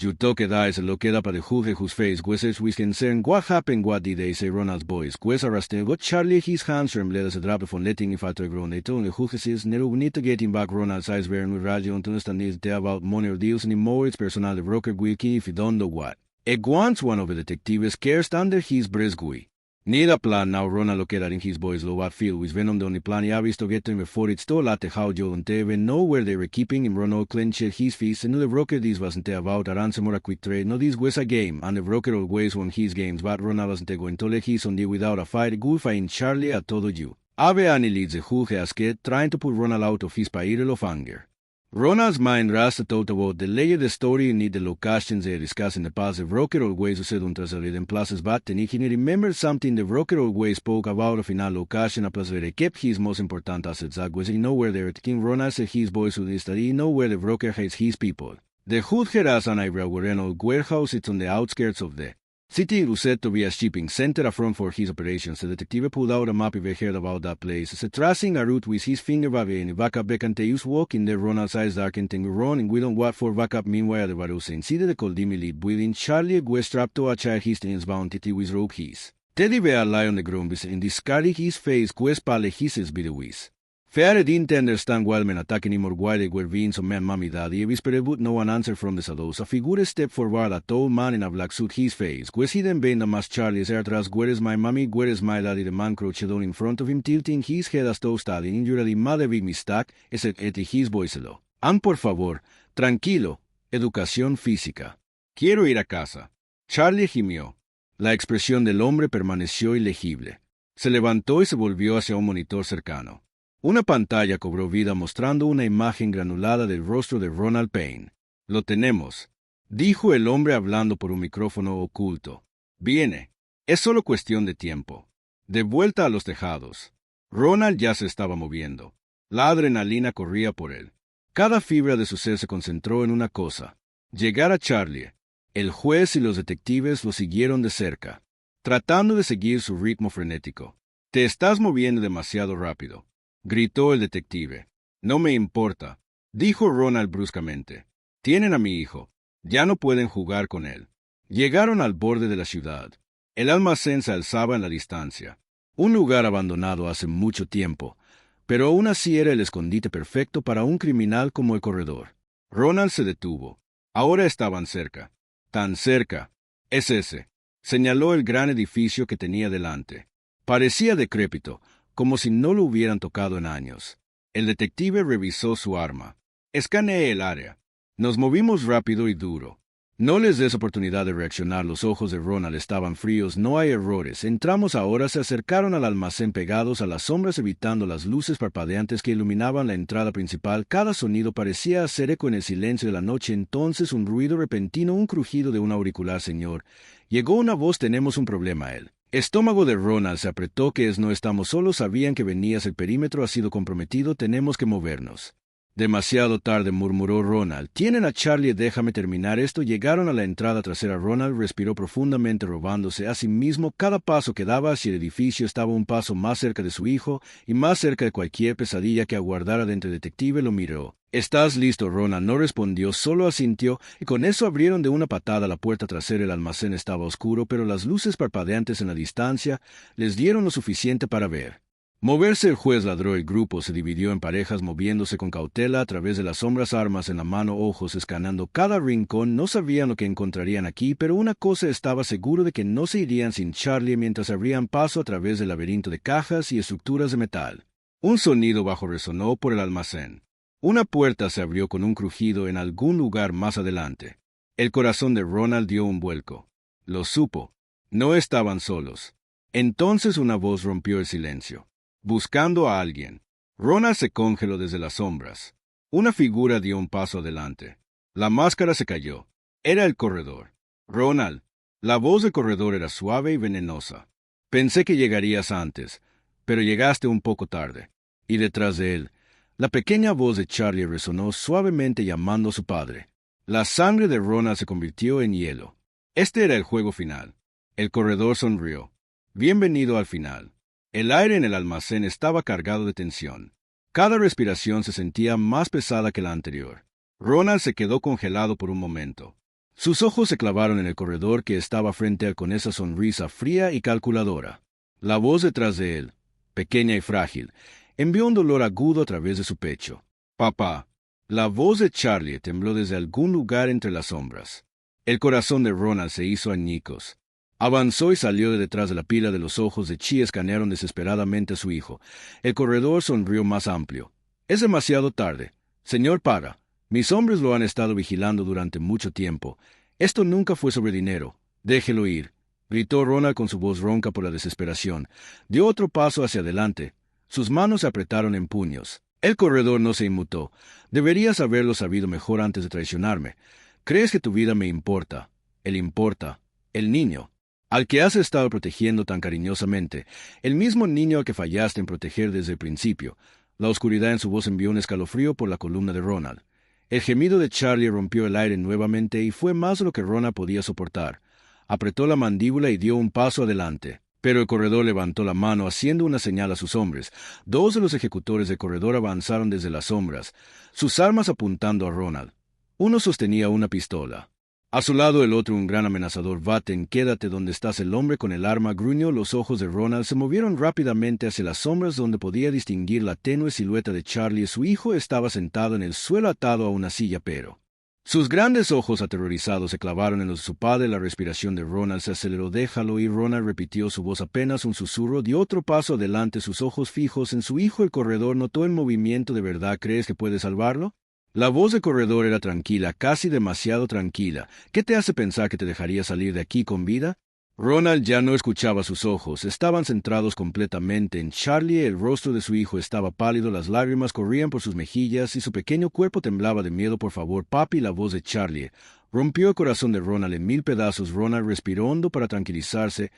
You took it eyes and looked up at the Jorge whose face was we concerned. What happened? What did they say? Ronald's boys. Guess arrested. Got Charlie his hands trembled as a drop of letting if after grown. They told the Jorge says never need to get him back. Ronald's eyes were with radio and to understand this day about money or deals anymore. It's personal the broker wiki if you don't know what. It wants one of the detectives scarce under his breast gui. Need a plan now. Ronald looked at his boys low at field with Venom the only plan he visto get to him before it's still at the how Joe and Teve know where they were keeping him. Ronald clenched his fists and knew the broker this wasn't about a ransom or a quick trade. No, this was a game and the broker always won his games, but Ronald wasn't going to let his on deal without a fight. Good fight in Charlie at todo you. Ave Annie leads the Jorge Asket trying to put Ronald out of his pairel of anger. Ronald's mind raced thought about the layer the story need the locations they discussed in the past. The broker always said on translated in places but and he remembered something the broker always spoke about a final location a place where he kept his most important assets. That was he know where they were taking. Ronald said his boys would study know where the broker has his people. The hood has an eyebrow were an old warehouse. It's on the outskirts of the city. It was said to be a shipping center, a front for his operations. The detective pulled out a map if he heard about that place. As tracing a route with his finger and backup Becanteus walk in there. Ronald's eyes darkened and run and we don't what for backup. Meanwhile the Varus instead the Coldimi lead within Charlie West trapped to a child his things bounty with rope his. Teddy bear lie on the ground in discarding his face quest pale hisses be the whiz. Fair didn't understand while men attacking him or why they were being some man mommy daddy. Whispered but no one answered from the shadows. A figure stepped forward, a tall man in a black suit, his face. Was hidden behind the mask. Charlie's air thrust. Where is my mommy? Where is my daddy? The man crouched down in front of him, tilting his head as though studying. Injuredly mad a big mistake, ese his voice low. And por favor, tranquilo, educación física. Quiero ir a casa. Charlie gimió. La expresión del hombre permaneció ilegible. Se levantó y se volvió hacia un monitor cercano. Una pantalla cobró vida mostrando una imagen granulada del rostro de Ronald Payne. Lo tenemos, dijo el hombre hablando por un micrófono oculto. Viene. Es solo cuestión de tiempo. De vuelta a los tejados. Ronald ya se estaba moviendo. La adrenalina corría por él. Cada fibra de su ser se concentró en una cosa. Llegar a Charlie. El juez y los detectives lo siguieron de cerca, tratando de seguir su ritmo frenético. Te estás moviendo demasiado rápido, gritó el detective. No me importa, dijo Ronald bruscamente. Tienen a mi hijo. Ya no pueden jugar con él. Llegaron al borde de la ciudad. El almacén se alzaba en la distancia. Un lugar abandonado hace mucho tiempo, pero aún así era el escondite perfecto para un criminal como el corredor. Ronald se detuvo. Ahora estaban cerca. Tan cerca. Es ese. Señaló el gran edificio que tenía delante. Parecía decrépito, como si no lo hubieran tocado en años. El detective revisó su arma. Escaneé el área. Nos movimos rápido y duro. No les des oportunidad de reaccionar. Los ojos de Ronald estaban fríos. No hay errores. Entramos ahora. Se acercaron al almacén pegados a las sombras evitando las luces parpadeantes que iluminaban la entrada principal. Cada sonido parecía hacer eco en el silencio de la noche. Entonces un ruido repentino, un crujido de un auricular. Señor, llegó una voz. Tenemos un problema. El estómago de Ronald se apretó. No estamos solos. Sabían que venías. El perímetro ha sido comprometido. Tenemos que movernos. Demasiado tarde, murmuró Ronald. Tienen a Charlie, déjame terminar esto. Llegaron a la entrada trasera. Ronald respiró profundamente, robándose a sí mismo cada paso que daba hacia el edificio. Estaba un paso más cerca de su hijo y más cerca de cualquier pesadilla que aguardara dentro. El detective lo miró. ¿Estás listo? Ronald no respondió, solo asintió, y con eso abrieron de una patada la puerta trasera. El almacén estaba oscuro, pero las luces parpadeantes en la distancia les dieron lo suficiente para ver. Moverse. El juez ladró. El grupo se dividió en parejas, moviéndose con cautela a través de las sombras, armas en la mano, ojos escanando cada rincón. No sabían lo que encontrarían aquí, pero una cosa estaba seguro de que no se irían sin Charlie mientras abrían paso a través del laberinto de cajas y estructuras de metal. Un sonido bajo resonó por el almacén. Una puerta se abrió con un crujido en algún lugar más adelante. El corazón de Ronald dio un vuelco. Lo supo. No estaban solos. Entonces una voz rompió el silencio. Buscando a alguien. Ronald se congeló desde las sombras. Una figura dio un paso adelante. La máscara se cayó. Era el corredor. Ronald. La voz del corredor era suave y venenosa. Pensé que llegarías antes, pero llegaste un poco tarde. Y detrás de él, la pequeña voz de Charlie resonó suavemente llamando a su padre. La sangre de Ronald se convirtió en hielo. Este era el juego final. El corredor sonrió. Bienvenido al final. El aire en el almacén estaba cargado de tensión. Cada respiración se sentía más pesada que la anterior. Ronald se quedó congelado por un momento. Sus ojos se clavaron en el corredor que estaba frente a él con esa sonrisa fría y calculadora. La voz detrás de él, pequeña y frágil, envió un dolor agudo a través de su pecho. «Papá». La voz de Charlie tembló desde algún lugar entre las sombras. El corazón de Ronald se hizo añicos. Avanzó y salió de detrás de la pila. De los ojos de Chi escanearon desesperadamente a su hijo. El corredor sonrió más amplio. «Es demasiado tarde. Señor Para, mis hombres lo han estado vigilando durante mucho tiempo. Esto nunca fue sobre dinero. Déjelo ir», gritó Ronald con su voz ronca por la desesperación. Dio otro paso hacia adelante. Sus manos se apretaron en puños. El corredor no se inmutó. «Deberías haberlo sabido mejor antes de traicionarme. ¿Crees que tu vida me importa? Él importa. El niño al que has estado protegiendo tan cariñosamente, el mismo niño al que fallaste en proteger desde el principio». La oscuridad en su voz envió un escalofrío por la columna de Ronald. El gemido de Charlie rompió el aire nuevamente y fue más de lo que Ronald podía soportar. Apretó la mandíbula y dio un paso adelante. Pero el corredor levantó la mano haciendo una señal a sus hombres. Dos de los ejecutores del corredor avanzaron desde las sombras, sus armas apuntando a Ronald. Uno sostenía una pistola. A su lado el otro un gran amenazador. «Vaten, quédate donde estás». El hombre con el arma gruñó. Los ojos de Ronald se movieron rápidamente hacia las sombras donde podía distinguir la tenue silueta de Charlie. Su hijo estaba sentado en el suelo atado a una silla, pero sus grandes ojos aterrorizados se clavaron en los de su padre. La respiración de Ronald se aceleró. «Déjalo ir». Ronald repitió, su voz apenas un susurro. Dio otro paso adelante, sus ojos fijos en su hijo. El corredor notó el movimiento. «¿De verdad crees que puedes salvarlo?». La voz del corredor era tranquila, casi demasiado tranquila. «¿Qué te hace pensar que te dejaría salir de aquí con vida?». Ronald ya no escuchaba. Sus ojos estaban centrados completamente en Charlie. El rostro de su hijo estaba pálido, las lágrimas corrían por sus mejillas y su pequeño cuerpo temblaba de miedo. «Por favor, papi». La voz de Charlie rompió el corazón de Ronald en mil pedazos. Ronald respiró hondo para tranquilizarse.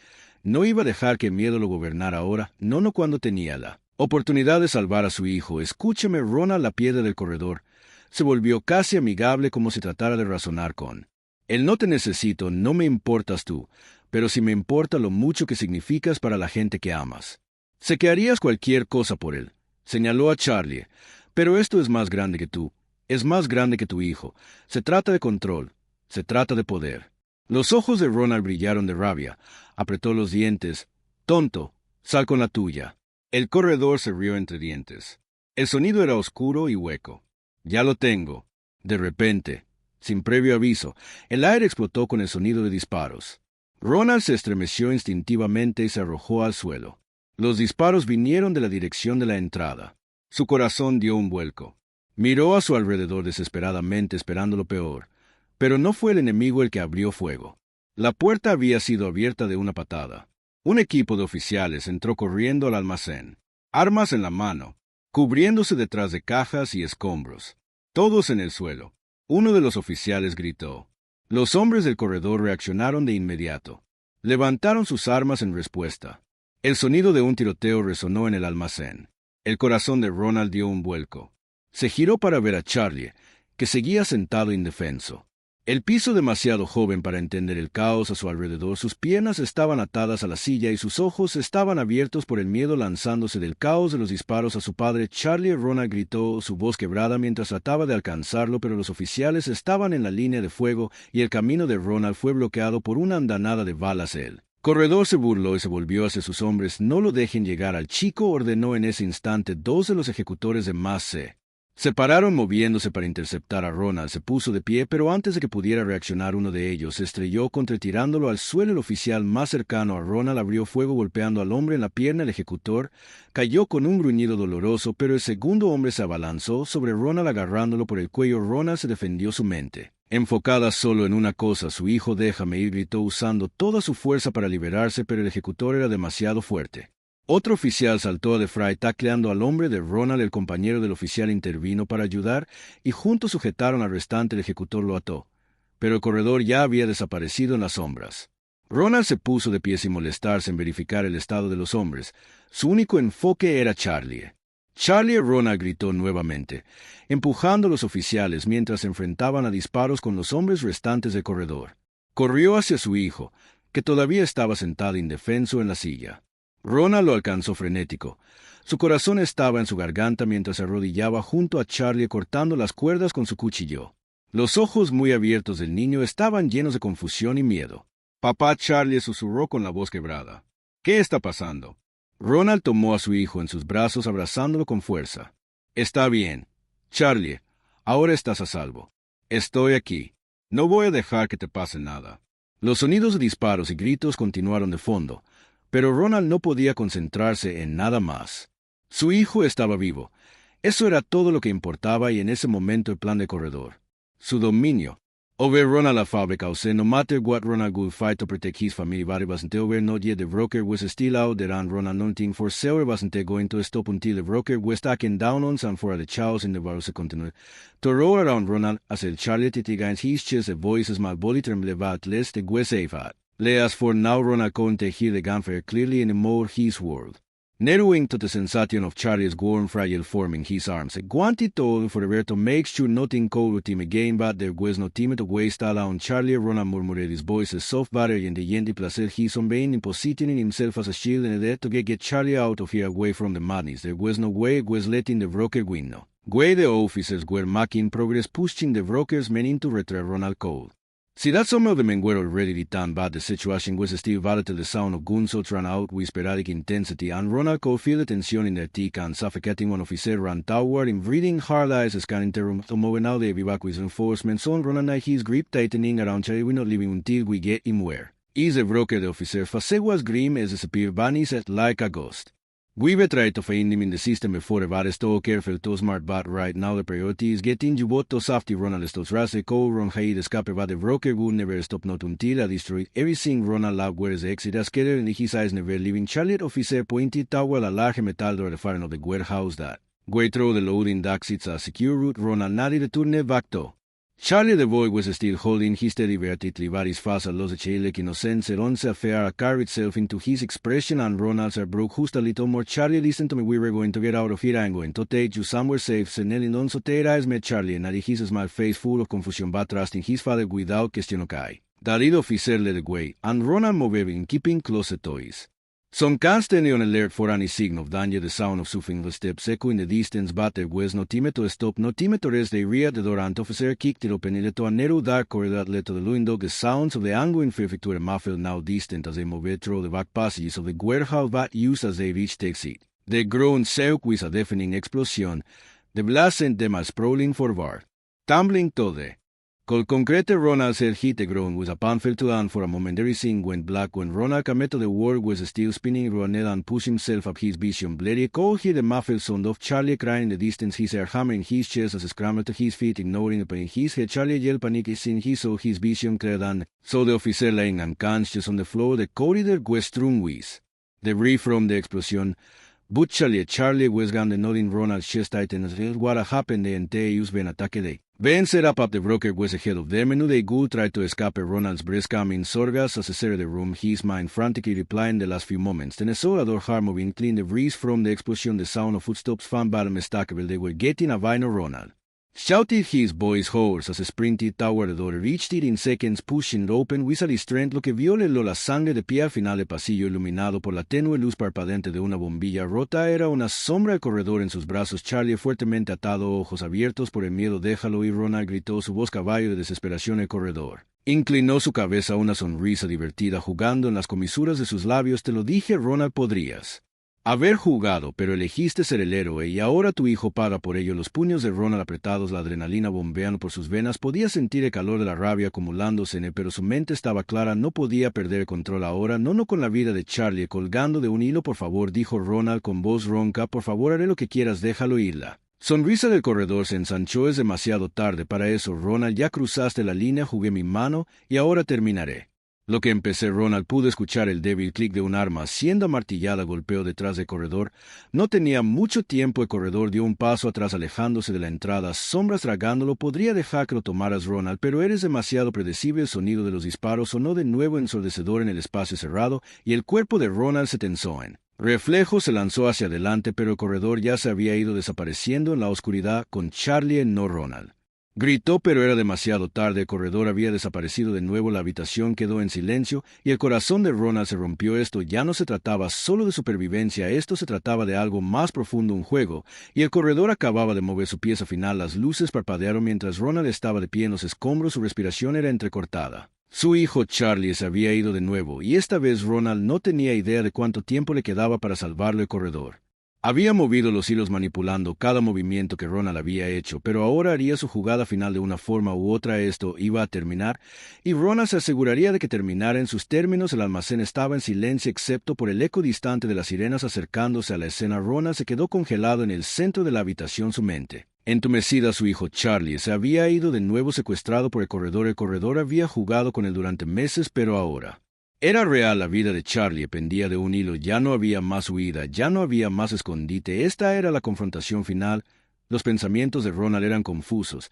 No iba a dejar que el miedo lo gobernara ahora, no cuando tenía la oportunidad de salvar a su hijo. «Escúchame». Ronald, la piedra del corredor se volvió casi amigable, como si tratara de razonar con él. «No te necesito, no me importas tú, pero sí me importa lo mucho que significas para la gente que amas. Sé que harías cualquier cosa por él», señaló a Charlie. «Pero esto es más grande que tú, es más grande que tu hijo. Se trata de control, se trata de poder». Los ojos de Ronald brillaron de rabia. Apretó los dientes. «Tonto, sal con la tuya». El corredor se rió entre dientes. El sonido era oscuro y hueco. «Ya lo tengo». De repente, sin previo aviso, el aire explotó con el sonido de disparos. Ronald se estremeció instintivamente y se arrojó al suelo. Los disparos vinieron de la dirección de la entrada. Su corazón dio un vuelco. Miró a su alrededor desesperadamente, esperando lo peor. Pero no fue el enemigo el que abrió fuego. La puerta había sido abierta de una patada. Un equipo de oficiales entró corriendo al almacén, armas en la mano, cubriéndose detrás de cajas y escombros. Todos en el suelo. Uno de los oficiales gritó. Los hombres del corredor reaccionaron de inmediato. Levantaron sus armas en respuesta. El sonido de un tiroteo resonó en el almacén. El corazón de Ronald dio un vuelco. Se giró para ver a Charlie, que seguía sentado indefenso. El piso demasiado joven para entender el caos a su alrededor, sus piernas estaban atadas a la silla y sus ojos estaban abiertos por el miedo lanzándose del caos de los disparos a su padre. Charlie, Ronald gritó, su voz quebrada mientras trataba de alcanzarlo, pero los oficiales estaban en la línea de fuego y el camino de Ronald fue bloqueado por una andanada de balas. El corredor se burló y se volvió hacia sus hombres. No lo dejen llegar al chico, ordenó en ese instante. Dos de los ejecutores de Mass se pararon moviéndose para interceptar a Ronald. Se puso de pie, pero antes de que pudiera reaccionar uno de ellos, se estrelló contra tirándolo al suelo. El oficial más cercano a Ronald abrió fuego golpeando al hombre en la pierna. El ejecutor cayó con un gruñido doloroso, pero el segundo hombre se abalanzó sobre Ronald agarrándolo por el cuello. Ronald se defendió, su mente enfocada solo en una cosa, su hijo. Déjame ir, gritó usando toda su fuerza para liberarse, pero el ejecutor era demasiado fuerte. Otro oficial saltó a Defray tacleando al hombre de Ronald. El compañero del oficial intervino para ayudar y juntos sujetaron al restante. El ejecutor lo ató, pero el corredor ya había desaparecido en las sombras. Ronald se puso de pie sin molestarse en verificar el estado de los hombres. Su único enfoque era Charlie. Charlie, Ronald gritó nuevamente, empujando a los oficiales mientras se enfrentaban a disparos con los hombres restantes del corredor. Corrió hacia su hijo, que todavía estaba sentado indefenso en la silla. Ronald lo alcanzó frenético. Su corazón estaba en su garganta mientras se arrodillaba junto a Charlie cortando las cuerdas con su cuchillo. Los ojos muy abiertos del niño estaban llenos de confusión y miedo. Papá, Charlie susurró con la voz quebrada. ¿Qué está pasando? Ronald tomó a su hijo en sus brazos abrazándolo con fuerza. Está bien, Charlie, ahora estás a salvo. Estoy aquí. No voy a dejar que te pase nada. Los sonidos de disparos y gritos continuaron de fondo, pero Ronald no podía concentrarse en nada más. Su hijo estaba vivo. Eso era todo lo que importaba y en ese momento el plan de corredor. Su dominio. Over Ronald la fábrica, no matter what Ronald would fight to protect his family bastante over no yet the broker was still out there and Ronald nothing for sale bastante going to stop until the broker was taken down on and for the chaos in the bar se continued. To roll around Ronald as el Charlie titigains his chest a voice my body tremble about less the was safe at. As for now Ronald couldn't hear the gunfire clearly anymore his world. Narrowing to the sensation of Charlie's warm fragile form in his arms, wanted to forever to make sure nothing could with him again, but there was no time to waste. On Charlie, Ronald murmured his voice as soft butter and the yendy placer his own vein in positioning himself as a shield and there to get Charlie out of here away from the madness. There was no way it was letting the broker win no. Way the officers were making progress pushing the broker's men into retreat. Ronald called. See that some of the men were already done, but the situation was still volatile. The sound of gunshots ran out with sporadic intensity, and Ronald could feel the tension in their teeth and suffocating. One officer ran toward him, breathing hard as scanning the room. Moving out the evacuation reinforcements on Ronald and his grip tightening around Charlie. We're not leaving until we get him where. Is the broker, the officer face was grim as disappeared, vanished like a ghost. We've tried to find him in the system before, but it's so careful, too smart, but right now the priority is getting you both to safety. Ronald stops Rase, Cole, Ron Haid, escape, but the broker would never stop not until I destroyed everything. Ronald lab where is the exit, as Keller and his eyes never leaving. Charlie officer pointed toward a large metal door at the far end of the warehouse that way through the loading docks. It's a secure route. Ronald nodded to turn back to. Charlie the boy was still holding his teddy bear tightly, but his face lost its childlike innocence. El once affair carried itself into his expression, and Ronald's broke just a little more. Charlie, listen to me, we were going to get out of here. I'm going to take you somewhere safe. Senelli non so their eyes met Charlie, and his smile face full of confusion, but trusting his father without question. Okay. The lead officer led the way, and Ronald moved in, keeping close to his. Some constantly on alert for any sign of danger. The sound of souffling footsteps echo in the distance, but there was no time to stop, no time to rest. They reared the door, and the officer kicked it open. It led to a narrow dark corridor that led to the window. The sounds of the ongoing traffic were muffled, now distant, as they moved through the back passages of the warehouse, but used as they reached the exit. The ground shook with a deafening explosion. The blast sent them a sprawling forward, tumbling to the Col concrete. Ronald's head hit the ground with a pan fell to down. For a moment everything went black. When Ronald came to the world was still spinning. Ronald and pushed himself up his vision. Blurry could hear the muffled sound of Charlie crying in the distance. His hair hammering his chest as he scrambled to his feet, ignoring the pain in his head. Charlie yelled panicky. He saw his vision cleared and saw the officer lying unconscious on the floor. The corridor was strewn with debris from the explosion. But Charlie was gone, nodding. Ronald's chest tightened as what happened. The entire use been attacked. Vencer a pap de broker wesehead of the menu de gul try to escape Ronald's briskam in sorgas as a the room his mind frantically replying the last few moments. Then a door harm moving clean the breeze from the explosion the sound of footsteps found by the mistake they were getting a vino Ronald. Shouted his boy's horse as a sprinted toward the door reached it in seconds pushing it open with a strength lo que violó la sangre de pie al final del pasillo iluminado por la tenue luz parpadeante de una bombilla rota era una sombra del corredor en sus brazos Charlie fuertemente atado ojos abiertos por el miedo déjalo ir Ronald gritó su voz caballo de desesperación en el corredor. Inclinó su cabeza a una sonrisa divertida jugando en las comisuras de sus labios te lo dije Ronald podrías haber jugado, pero elegiste ser el héroe y ahora tu hijo paga por ello. Los puños de Ronald apretados, la adrenalina bombeando por sus venas, podía sentir el calor de la rabia acumulándose en él, pero su mente estaba clara, no podía perder el control ahora, no con la vida de Charlie colgando de un hilo. Por favor, dijo Ronald con voz ronca, por favor haré lo que quieras, déjalo irla. Sonrisa del corredor se ensanchó, es demasiado tarde para eso, Ronald, ya cruzaste la línea, jugué mi mano y ahora terminaré. Lo que empecé Ronald pudo escuchar el débil clic de un arma siendo amartillada golpeó detrás del corredor. No tenía mucho tiempo el corredor dio un paso atrás alejándose de la entrada, sombras tragándolo. Podría dejar que lo tomaras Ronald, pero eres demasiado predecible. El sonido de los disparos sonó de nuevo ensordecedor en el espacio cerrado y el cuerpo de Ronald se tensó en reflejo. Se lanzó hacia adelante, pero el corredor ya se había ido desapareciendo en la oscuridad con Charlie no Ronald. Gritó, pero era demasiado tarde. El corredor había desaparecido de nuevo. La habitación quedó en silencio y el corazón de Ronald se rompió. Esto ya no se trataba solo de supervivencia, esto se trataba de algo más profundo, un juego, y el corredor acababa de mover su pieza final. Las luces parpadearon mientras Ronald estaba de pie en los escombros. Su respiración era entrecortada. Su hijo Charlie se había ido de nuevo, y esta vez Ronald no tenía idea de cuánto tiempo le quedaba para salvarlo. El corredor había movido los hilos manipulando cada movimiento que Ronald había hecho, pero ahora haría su jugada final de una forma u otra. Esto iba a terminar, y Ronald se aseguraría de que terminara en sus términos. El almacén estaba en silencio excepto por el eco distante de las sirenas acercándose a la escena. Ronald se quedó congelado en el centro de la habitación, su mente entumecida. Su hijo Charlie se había ido de nuevo secuestrado por el corredor. El corredor había jugado con él durante meses, pero ahora era real. La vida de Charlie pendía de un hilo. Ya no había más huida, ya no había más escondite. Esta era la confrontación final. Los pensamientos de Ronald eran confusos,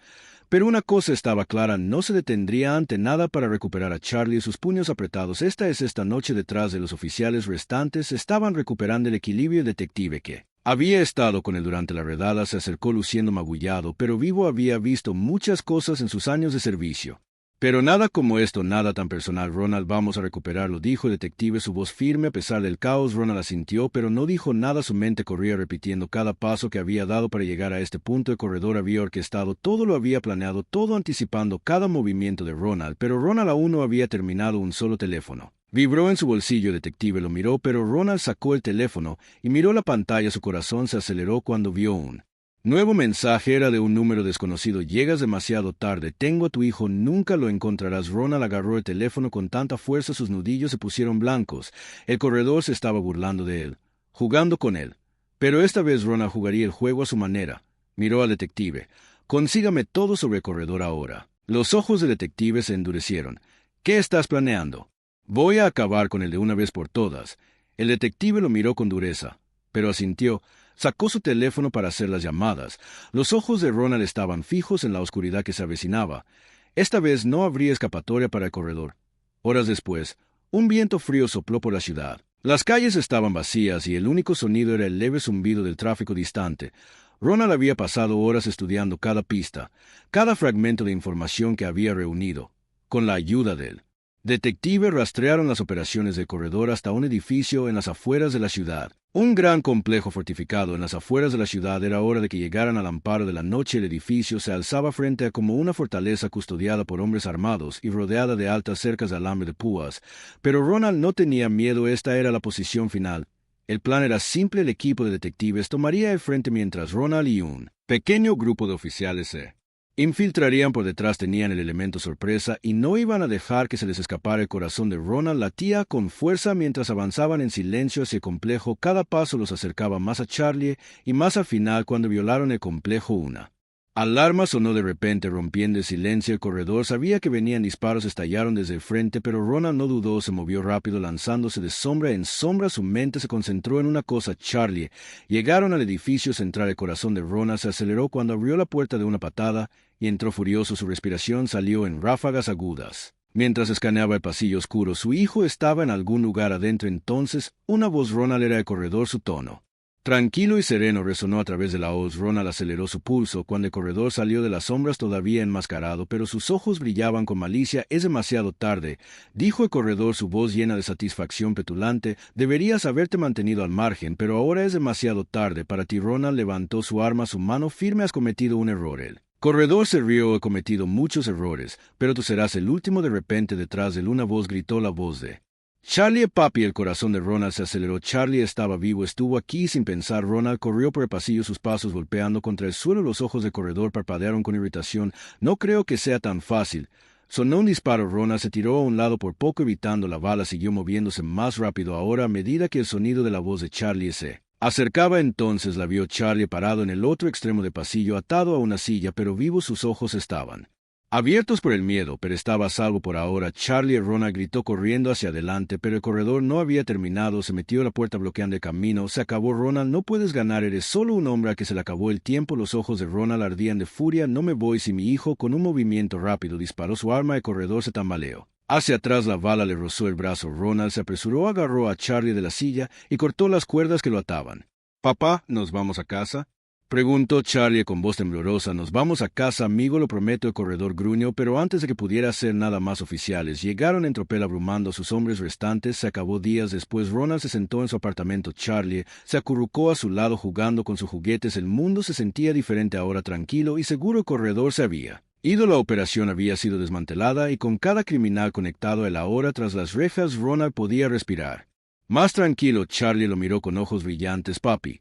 pero una cosa estaba clara, no se detendría ante nada para recuperar a Charlie. Sus puños apretados. Esta noche detrás de los oficiales restantes estaban recuperando el equilibrio. El detective que había estado con él durante la redada se acercó luciendo magullado, pero vivo. Había visto muchas cosas en sus años de servicio, pero nada como esto, nada tan personal. Ronald, vamos a recuperarlo, dijo el detective, su voz firme a pesar del caos. Ronald asintió, pero no dijo nada. Su mente corría repitiendo cada paso que había dado para llegar a este punto. El corredor había orquestado todo, lo había planeado todo, anticipando cada movimiento de Ronald, pero Ronald aún no había terminado. Un solo teléfono vibró en su bolsillo. El detective lo miró, pero Ronald sacó el teléfono y miró la pantalla. Su corazón se aceleró cuando vio un nuevo mensaje. Era de un número desconocido. Llegas demasiado tarde. Tengo a tu hijo. Nunca lo encontrarás. Ronald agarró el teléfono con tanta fuerza. Sus nudillos se pusieron blancos. El corredor se estaba burlando de él, jugando con él. Pero esta vez Ronald jugaría el juego a su manera. Miró al detective. Consígame todo sobre el corredor ahora. Los ojos del detective se endurecieron. ¿Qué estás planeando? Voy a acabar con él de una vez por todas. El detective lo miró con dureza, pero asintió. Sacó su teléfono para hacer las llamadas. Los ojos de Ronald estaban fijos en la oscuridad que se avecinaba. Esta vez no habría escapatoria para el corredor. Horas después, un viento frío sopló por la ciudad. Las calles estaban vacías y el único sonido era el leve zumbido del tráfico distante. Ronald había pasado horas estudiando cada pista, cada fragmento de información que había reunido. Con la ayuda del detective rastrearon las operaciones del corredor hasta un edificio en las afueras de la ciudad. Un gran complejo fortificado en las afueras de la ciudad. Era hora de que llegaran al amparo de la noche. El edificio se alzaba frente a como una fortaleza custodiada por hombres armados y rodeada de altas cercas de alambre de púas. Pero Ronald no tenía miedo. Esta era la posición final. El plan era simple. El equipo de detectives tomaría el frente mientras Ronald y un pequeño grupo de oficiales se infiltrarían por detrás. Tenían el elemento sorpresa y no iban a dejar que se les escapara. El corazón de Ronald latía con fuerza mientras avanzaban en silencio hacia el complejo. Cada paso los acercaba más a Charlie y más al final cuando violaron el complejo una Alarma sonó de repente, rompiendo el silencio. El corredor sabía que venían disparos, estallaron desde el frente, pero Ronald no dudó, se movió rápido, lanzándose de sombra en sombra. Su mente se concentró en una cosa: Charlie. Llegaron al edificio central. El corazón de Ronald se aceleró cuando abrió la puerta de una patada y entró furioso. Su respiración salió en ráfagas agudas. Mientras escaneaba el pasillo oscuro, su hijo estaba en algún lugar adentro. Entonces, una voz. Ronald, era el corredor. Su tono tranquilo y sereno resonó a través de la voz. Ronald aceleró su pulso cuando el corredor salió de las sombras, todavía enmascarado, pero sus ojos brillaban con malicia. Es demasiado tarde, dijo el corredor, su voz llena de satisfacción petulante. Deberías haberte mantenido al margen, pero ahora es demasiado tarde para ti. Ronald levantó su arma, su mano firme. Has cometido un error. El corredor se rió. He cometido muchos errores, pero tú serás el último. De repente, detrás de él, una voz gritó, la voz de Charlie. Papi. El corazón de Ronald se aceleró. Charlie estaba vivo, estuvo aquí. Sin pensar, Ronald corrió por el pasillo, sus pasos golpeando contra el suelo. Los ojos del corredor parpadearon con irritación. No creo que sea tan fácil. Sonó un disparo. Ronald se tiró a un lado, por poco evitando la bala. Siguió moviéndose más rápido ahora a medida que el sonido de la voz de Charlie se acercaba. Entonces la vio. Charlie parado en el otro extremo del pasillo, atado a una silla, pero vivo. Sus ojos estaban abiertos por el miedo, pero estaba a salvo por ahora. Charlie. Ronald gritó corriendo hacia adelante, pero el corredor no había terminado. Se metió a la puerta bloqueando el camino. Se acabó. Ronald, no puedes ganar. Eres solo un hombre a que se le acabó el tiempo. Los ojos de Ronald ardían de furia. No me voy si mi hijo. Con un movimiento rápido disparó su arma. El corredor se tambaleó hacia atrás. La bala le rozó el brazo. Ronald se apresuró, agarró a Charlie de la silla y cortó las cuerdas que lo ataban. Papá, ¿nos vamos a casa?, preguntó Charlie con voz temblorosa. Nos vamos a casa, amigo, lo prometo. El corredor gruñó, pero antes de que pudiera hacer nada más, oficiales llegaron en tropel abrumando a sus hombres restantes. Se acabó. Días después, Ronald se sentó en su apartamento. Charlie se acurrucó a su lado jugando con sus juguetes. El mundo se sentía diferente ahora, tranquilo y seguro. El corredor se había ido. La operación había sido desmantelada y con cada criminal conectado a él ahora tras las rejas, Ronald podía respirar más tranquilo. Charlie lo miró con ojos brillantes. Papi,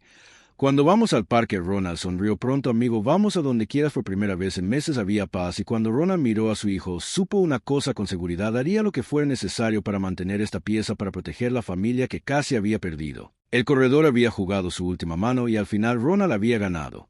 cuando vamos al parque. Ronald sonrió. Pronto, amigo, vamos a donde quieras. Por primera vez en meses había paz, y cuando Ronald miró a su hijo, supo una cosa con seguridad: haría lo que fuera necesario para mantener esta pieza, para proteger la familia que casi había perdido. El corredor había jugado su última mano y al final Ronald había ganado.